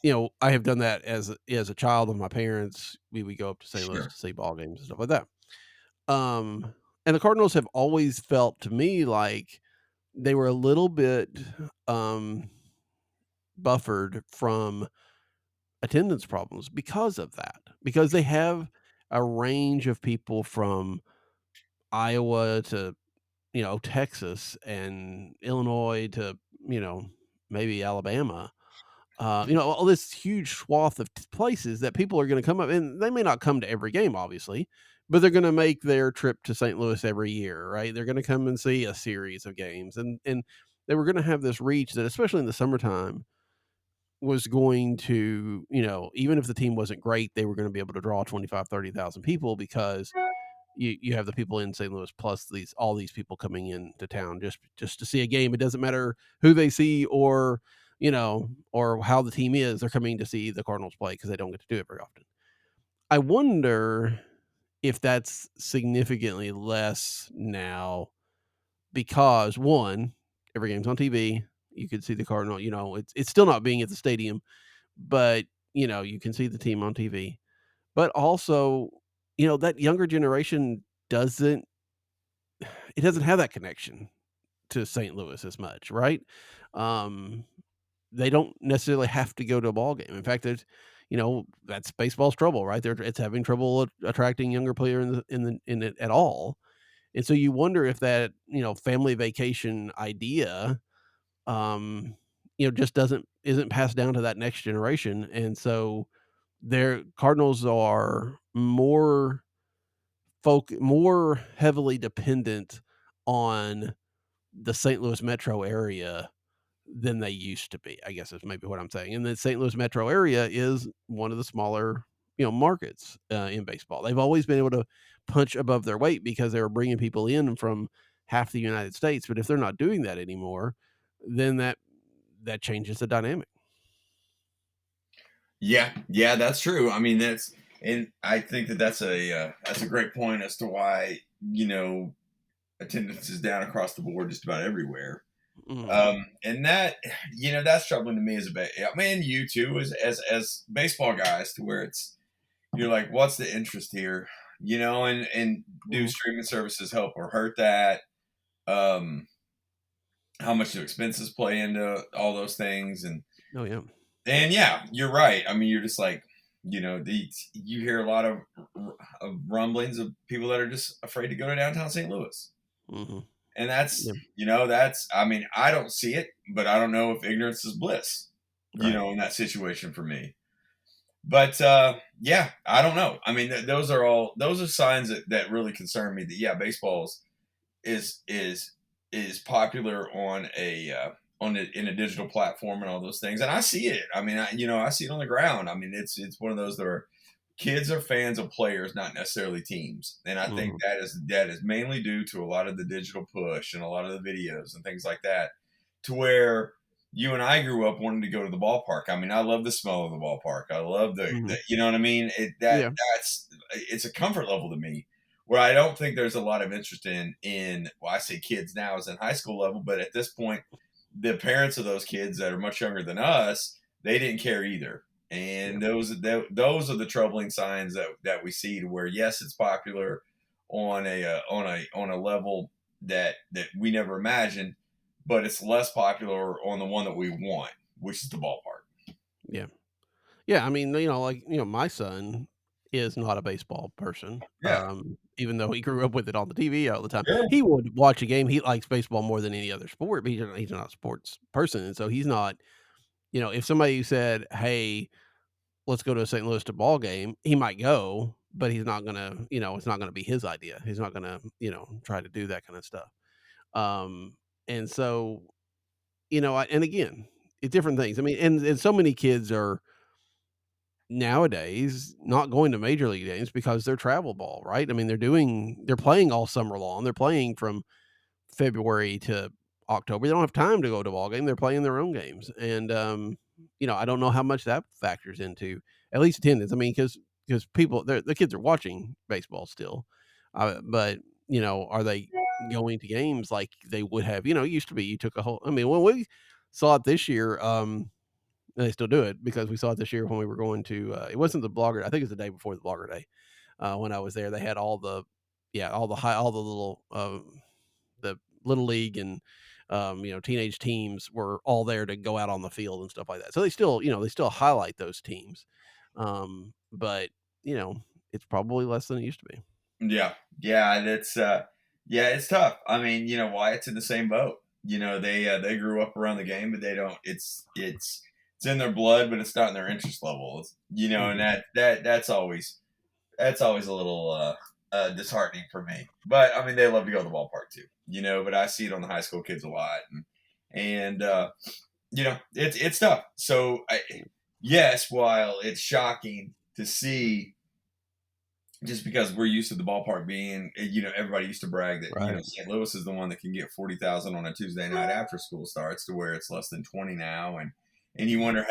I have done that as a child of my parents. We would go up to St. Louis sure. to see ball games and stuff like that. And the Cardinals have always felt to me like they were a little bit buffered from attendance problems because of that, because they have a range of people from Iowa to Texas and Illinois to maybe Alabama, all this huge swath of places that people are going to come up, and they may not come to every game, obviously, but they're going to make their trip to St. Louis every year, right? They're going to come and see a series of games, and they were going to have this reach that, especially in the summertime, was going to, even if the team wasn't great, they were going to be able to draw 25,000-30,000 people, because you have the people in St. Louis plus all these people coming into town just to see a game. It doesn't matter who they see or how the team is. They're coming to see the Cardinals play because they don't get to do it very often. I wonder if that's significantly less now because one, every game's on TV. You could see the Cardinal, it's still not being at the stadium, but you can see the team on TV. But also, that younger generation doesn't have that connection to St. Louis as much, right? Um, they don't necessarily have to go to a ball game. In fact, that's baseball's trouble, right? It's having trouble attracting younger player in it at all. And so you wonder if that, family vacation idea, just isn't passed down to that next generation. And so their Cardinals are more heavily dependent on the St. Louis metro area than they used to be, I guess is maybe what I'm saying. And the St. Louis metro area is one of the smaller, markets in baseball. They've always been able to punch above their weight because they were bringing people in from half the United States. But if they're not doing that anymore, then that changes the dynamic. Yeah, that's true. I mean, and I think that's a great point as to why attendance is down across the board just about everywhere. And that's troubling to me as I mean, you too, as baseball guys, to where you're like, what's the interest here? And do streaming services help or hurt that? How much do expenses play into all those things? And Oh yeah. And yeah, you're right. I mean, you're just like, you hear a lot of rumblings of people that are just afraid to go to downtown St. Louis. Mm-hmm. And I mean, I don't see it, but I don't know if ignorance is bliss, Right. In that situation for me. But yeah, I don't know. I mean, those are signs that really concern me. That baseball is popular in a digital platform and all those things, and I see it. I mean, I see it on the ground. I mean, it's one of those that are kids are fans of players, not necessarily teams, and I think that is mainly due to a lot of the digital push and a lot of the videos and things like that, to where you and I grew up wanting to go to the ballpark. I mean, I love the smell of the ballpark. I love the you know what I mean. It's a comfort level to me. Where I don't think there's a lot of interest in well, I say kids now is in high school level, but at this point, the parents of those kids that are much younger than us, they didn't care either. And those are the troubling signs that we see, to where yes, it's popular on a level that we never imagined, but it's less popular on the one that we want, which is the ballpark. Yeah. Yeah, I mean, my son is not a baseball person. Yeah. Even though he grew up with it on the TV all the time. Yeah. He would watch a game. He likes baseball more than any other sport, but he's not a sports person. And so he's not, if somebody said, "Hey, let's go to a St. Louis to ball game," he might go, but he's not gonna, it's not gonna be his idea. He's not gonna, try to do that kind of stuff. And so, and again, it's different things. I mean, and so many kids are nowadays not going to major league games because they're travel ball, right? I mean, they're playing all summer long. They're playing from February to October. They don't have time to go to a ball game. They're playing their own games. And, I don't know how much that factors into at least attendance. I mean, because people, the kids are watching baseball still. But, are they going to games like they would have, it used to be, you took when we saw it this year, and they still do it because we saw it this year when we were going to, it wasn't the Blogger. I think it was the day before the Blogger Day. When I was there, they had all the little, the little league and, teenage teams were all there to go out on the field and stuff like that. So they still highlight those teams. But it's probably less than it used to be. Yeah. It's tough. I mean, Wyatt's in the same boat. They grew up around the game, but they don't. It's in their blood, but it's not in their interest level. And that's always a little disheartening for me. But I mean, they love to go to the ballpark too. But I see it on the high school kids a lot, and it's tough. So yes, while it's shocking to see. Just because we're used to the ballpark being, everybody used to brag that, Right. St. Louis is the one that can get 40,000 on a Tuesday night after school starts, to where it's less than 20 now. And you wonder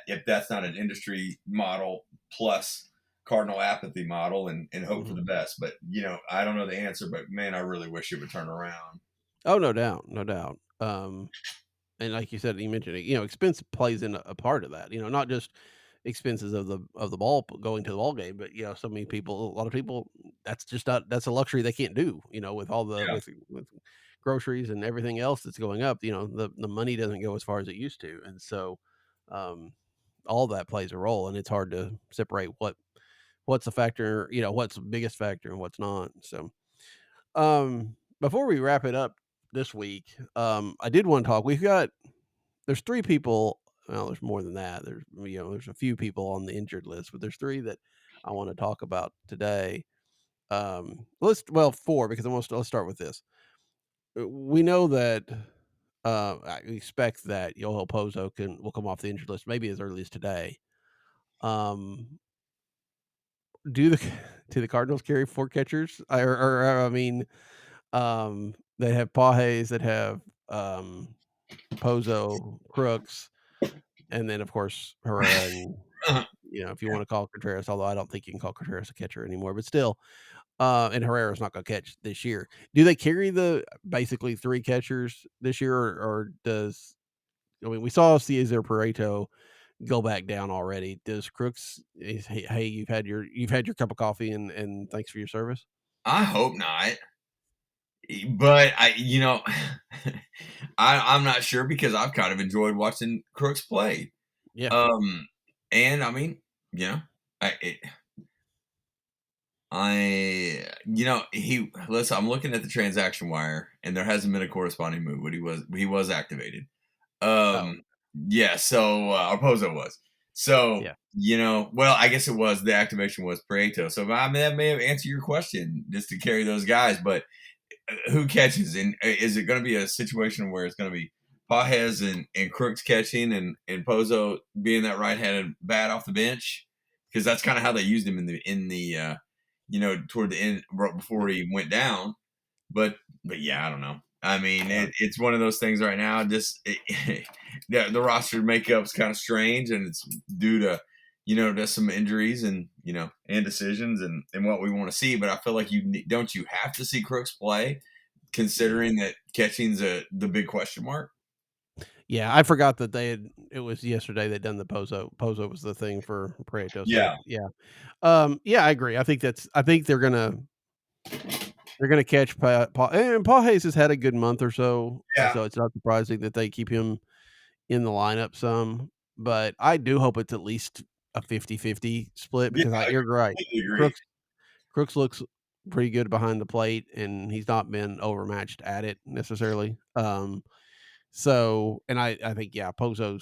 if that's not an industry model plus Cardinal apathy model and hope for Mhm. the best. But I don't know the answer. But man, I really wish it would turn around. Oh, no doubt, no doubt. And like you mentioned it, expense plays in a part of that, not just expenses of the ball going to the ball game, but so many people, a lot of people, that's a luxury they can't do, with all the Yeah. with groceries and everything else that's going up, the money doesn't go as far as it used to. And so um all that plays a role, and it's hard to separate what's a factor, what's the biggest factor and what's not. So before we wrap it up this week, I did want to talk. There's 3 people, well, there's more than that. There's a few people on the injured list, but there's 3 that I want to talk about today. 4 because let's start with this. We know that I expect that Yoel Pozo will come off the injured list maybe as early as today. Um, do the do the Cardinals carry 4 catchers? I mean, they have Pages, that have Pozo, Crooks, and then of course Herrera and if you want to call Contreras, although I don't think you can call Contreras a catcher anymore, but still, and Herrera's not going to catch this year. Do they carry the basically 3 catchers this year, or does we saw Cesar Pareto go back down already? Does Crooks hey, you've had your cup of coffee and thanks for your service? I hope not. But I'm not sure because I've kind of enjoyed watching Crooks play. Yeah. And I mean, I, it, listen, I'm looking at the transaction wire and there hasn't been a corresponding move, but he was activated. Oh, Yeah, so Arpozo was. So, yeah. well, I guess the activation was Prieto. So I mean that may have answered your question just to carry those guys, but who catches? And is it going to be a situation where it's going to be Pages and Crooks catching and Pozo being that right-handed bat off the bench? Because that's kind of how they used him in the toward the end right before he went down. But yeah, I don't know. I mean, it's one of those things right now. The roster makeup's kind of strange, and it's due to to some injuries and decisions and what we want to see. But I feel like don't you have to see Crooks play, considering that catching's the big question mark. Yeah, I forgot that it was yesterday they'd done the Pozo. Pozo was the thing for Prieto. So Yeah, yeah. Yeah, I agree. I think they're gonna catch Paul, and Paul Hayes has had a good month or so, yeah, so it's not surprising that they keep him in the lineup some. But I do hope it's at least a 50-50 split, yeah. because I you're right. completely agree. Crooks Crooks looks pretty good behind the plate, and he's not been overmatched at it necessarily. And I think, yeah, Pozo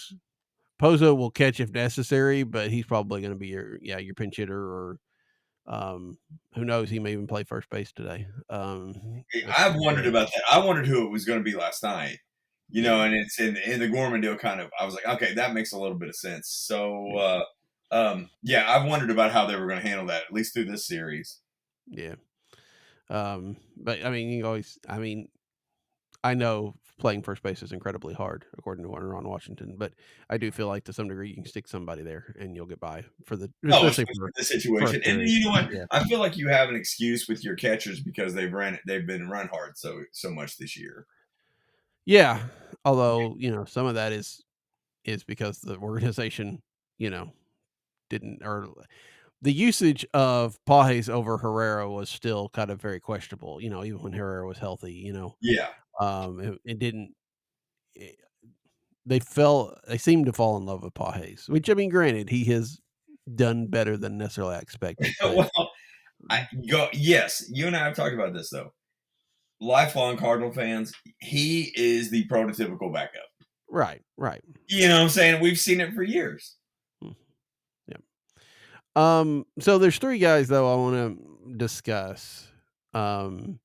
will catch if necessary, but he's probably going to be your pinch hitter, or who knows, he may even play first base today. I've wondered about that. I wondered who it was going to be last night. Yeah, And it's in the Gorman deal. Kind of, I was like, okay, that makes a little bit of sense. So, yeah, yeah, I've wondered about how they were going to handle that, at least through this series. yeah. But I mean, I know playing first base is incredibly hard, according to Ron Washington, but I do feel like to some degree you can stick somebody there and you'll get by No, especially especially in this for a situation. And series. you know what? Yeah. I feel like you have an excuse with your catchers because they've been run hard so much this year. Yeah. Although, some of that is because the organization, you know, didn't or the usage of Pages over Herrera was still kind of very questionable, even when Herrera was healthy, Yeah. it didn't eh, they seemed to fall in love with Pages, which, I mean, granted, he has done better than necessarily I expected, but Well, yes, you and I have talked about this though. Lifelong Cardinal fans, he is the prototypical backup. right, right. You know what I'm saying? We've seen it for years. Mm, yeah. So there's 3 guys though I wanna discuss, um,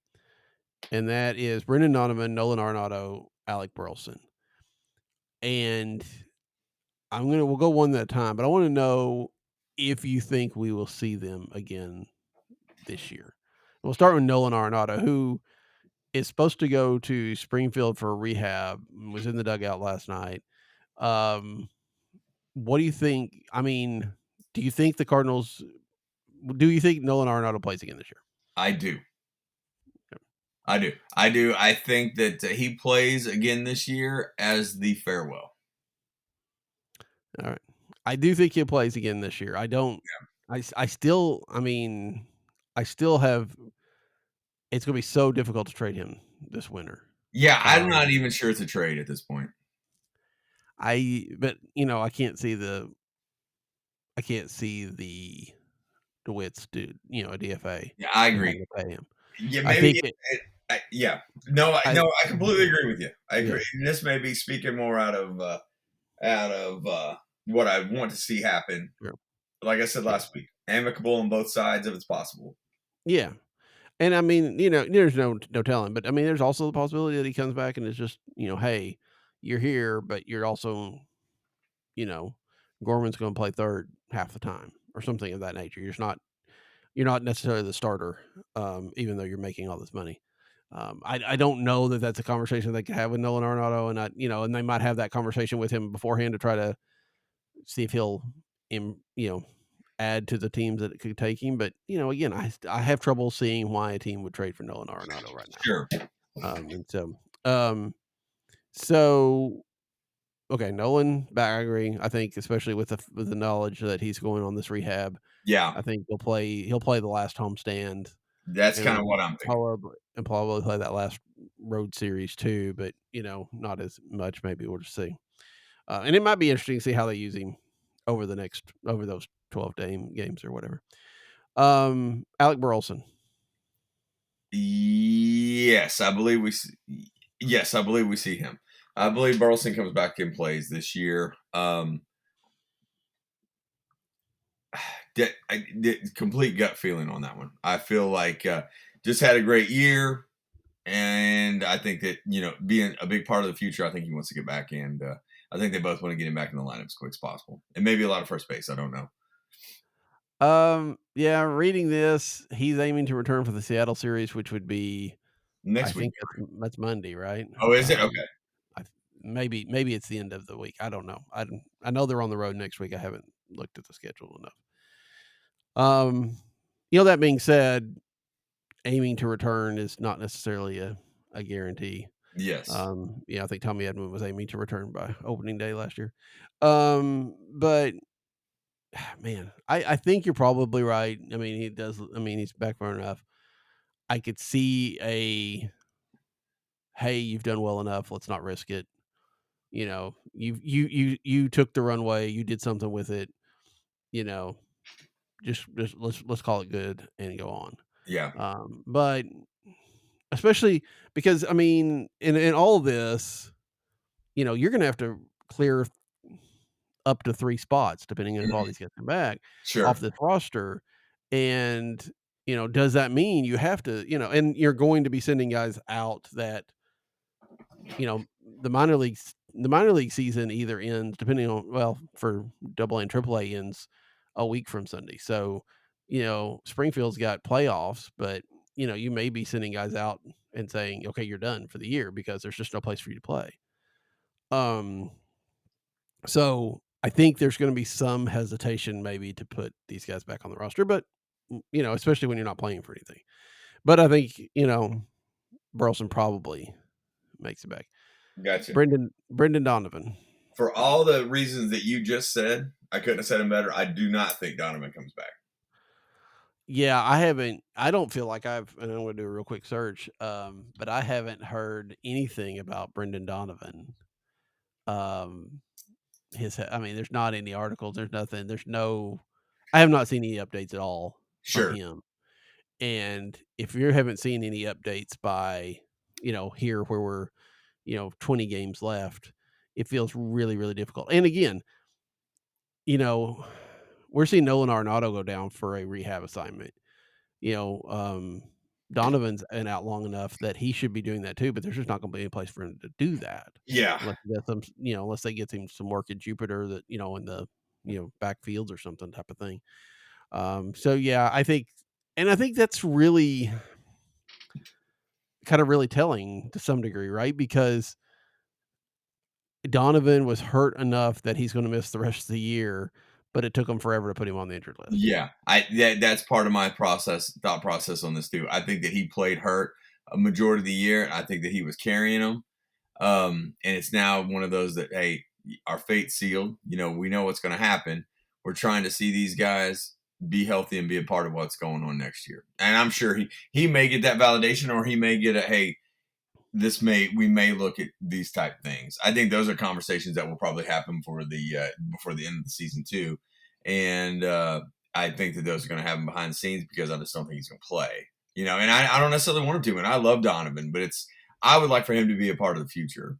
and that is Brendan Donovan, Nolan Arenado, Alec Burleson. And we'll go one at a time, but I wanna know if you think we will see them again this year. We'll start with Nolan Arenado, who is supposed to go to Springfield for rehab, was in the dugout last night. Um, what do you think? I mean, do you think the Cardinals Do you think Nolan Arenado plays again this year? I do. I think that he plays again this year as the farewell. All right. I do think he plays again this year. I don't. I still. I mean, I still have. It's going to be so difficult to trade him this winter. Yeah, I'm not even sure it's a trade at this point. But I can't see the DeWitt's do a DFA. Yeah, I and agree. having to pay him. Yeah, I maybe. think Yeah, no, I completely agree with you. I agree. Yeah. And this may be speaking more out of what I want to see happen. Yeah. Like I said last week, amicable on both sides if it's possible. Yeah. And I mean, there's no telling, but I mean, there's also the possibility that he comes back and it's just, hey, you're here, but you're also, Gorman's going to play third half the time or something of that nature. You're not necessarily the starter, even though you're making all this money. I don't know that that's a conversation they could have with Nolan Arenado, and they might have that conversation with him beforehand to try to see if he'll, add to the teams that it could take him. But again, I have trouble seeing why a team would trade for Nolan Arenado right now. Sure. So okay, Nolan, I agree. I think especially with the knowledge that he's going on this rehab, Yeah, I think he'll play the last homestand. that's kind of what I'm thinking. Probably play that last road series too, but not as much. Maybe we'll just see. And it might be interesting to see how they use him over those 12 games or whatever. Alec Burleson. Yes, I believe we see him. I believe Burleson comes back and plays this year. Complete gut feeling on that one. I feel like just had a great year, and I think that being a big part of the future, I think he wants to get back, and I think they both want to get him back in the lineup as quick as possible, and maybe a lot of first base. I don't know. Yeah, reading this, he's aiming to return for the Seattle series, which would be next week. I think that's Monday, right? Oh, is it? Okay. Maybe it's the end of the week. I don't know. I know they're on the road next week. I haven't looked at the schedule enough. That being said, aiming to return is not necessarily a guarantee. Yes. I think Tommy Edman was aiming to return by opening day last year. But man, I think you're probably right. I mean, he's back far enough. I could see hey, you've done well enough. Let's not risk it. You took the runway. You did something with it. Just let's call it good and go on. Yeah. But especially because I mean, in all this, you're going to have to clear up to 3 spots depending on if all these guys come back off this roster. And, does that mean you have to, and you're going to be sending guys out that, the minor league season either ends depending on, for AA and AAA ends a week from Sunday. So, Springfield's got playoffs, but you may be sending guys out and saying, okay, you're done for the year because there's just no place for you to play. So I think there's going to be some hesitation maybe to put these guys back on the roster, but especially when you're not playing for anything. But I think, Burleson probably makes it back. Gotcha. Brendan Donovan. For all the reasons that you just said, I couldn't have said them better. I do not think Donovan comes back. Yeah, I don't feel like and I'm going to do a real quick search, but I haven't heard anything about Brendan Donovan. There's not any articles. There's nothing. I have not seen any updates at all from him. And if you haven't seen any updates by, here where we're, 20 games left, it feels really, really difficult. And again, we're seeing Nolan Arenado go down for a rehab assignment. Donovan's been out long enough that he should be doing that too, but there's just not going to be any place for him to do that. Yeah. Unless they get him some work at Jupiter that, in the, backfields or something type of thing. So yeah, I think that's really kind of really telling to some degree, right? Because Donovan was hurt enough that he's going to miss the rest of the year, but it took them forever to put him on the injured list. Yeah, that's part of my thought process on this too. I think that he played hurt a majority of the year. I think that he was carrying them. And it's now one of those that, hey, our fate's sealed. You know, we know what's going to happen. We're trying to see these guys be healthy and be a part of what's going on next year. And I'm sure he may get that validation, or he may get hey, we may look at these type of things. I think those are conversations that will probably happen before the end of the season too. And I think that those are going to happen behind the scenes, because I just don't think he's going to play. You know, and I don't necessarily want him to. And I love Donovan, but I would like for him to be a part of the future.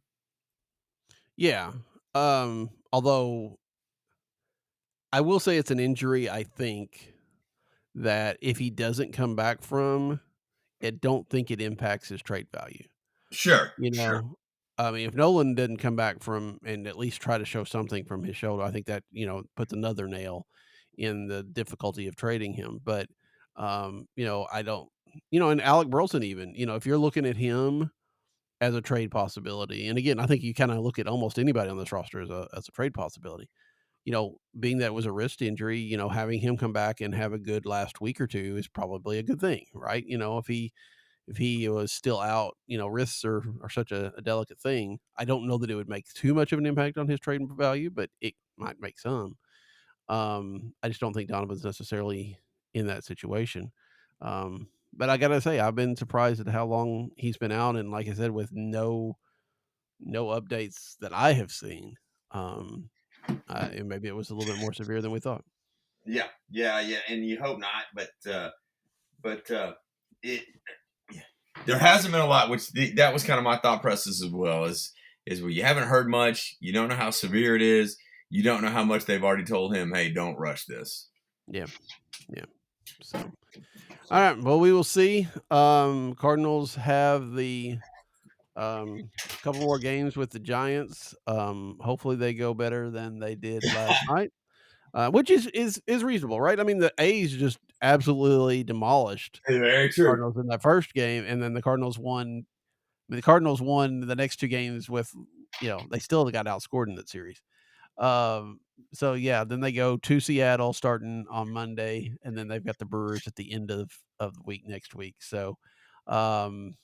Yeah. Although I will say it's an injury, I think, that if he doesn't come back from, I don't think it impacts his trade value. Sure. You know, sure. I mean, if Nolan didn't come back from and at least try to show something from his shoulder, I think that, puts another nail in the difficulty of trading him. But, I don't, and Alec Burleson even, if you're looking at him as a trade possibility, and again, I think you kind of look at almost anybody on this roster as a trade possibility. Being that it was a wrist injury, having him come back and have a good last week or two is probably a good thing, right? If he was still out, wrists are such a delicate thing. I don't know that it would make too much of an impact on his trading value, but it might make some. I just don't think Donovan's necessarily in that situation. But I gotta say, I've been surprised at how long he's been out, and like I said, with no updates that I have seen. And maybe it was a little bit more severe than we thought. Yeah, and you hope not, but there hasn't been a lot, which that was kind of my thought process as well. Is where you haven't heard much, you don't know how severe it is, you don't know how much they've already told him. Hey, don't rush this. Yeah. So, all right. Well, we will see. Cardinals have the couple more games with the Giants. Hopefully they go better than they did last night, which is reasonable, right? I mean, the A's just absolutely demolished Very the true. Cardinals in that first game, and then the Cardinals won. The Cardinals won the next two games with, they still got outscored in that series. So yeah, then they go to Seattle starting on Monday, and then they've got the Brewers at the end of the week next week. So, the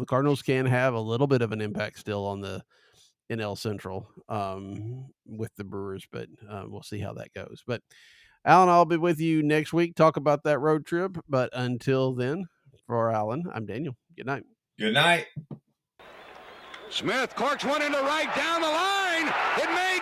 Cardinals can have a little bit of an impact still on the NL Central with the Brewers, but we'll see how that goes. But Alan, I'll be with you next week, talk about that road trip. But until then, for Alan, I'm Daniel. Good night. Good night. Smith corks one into right down the line. It may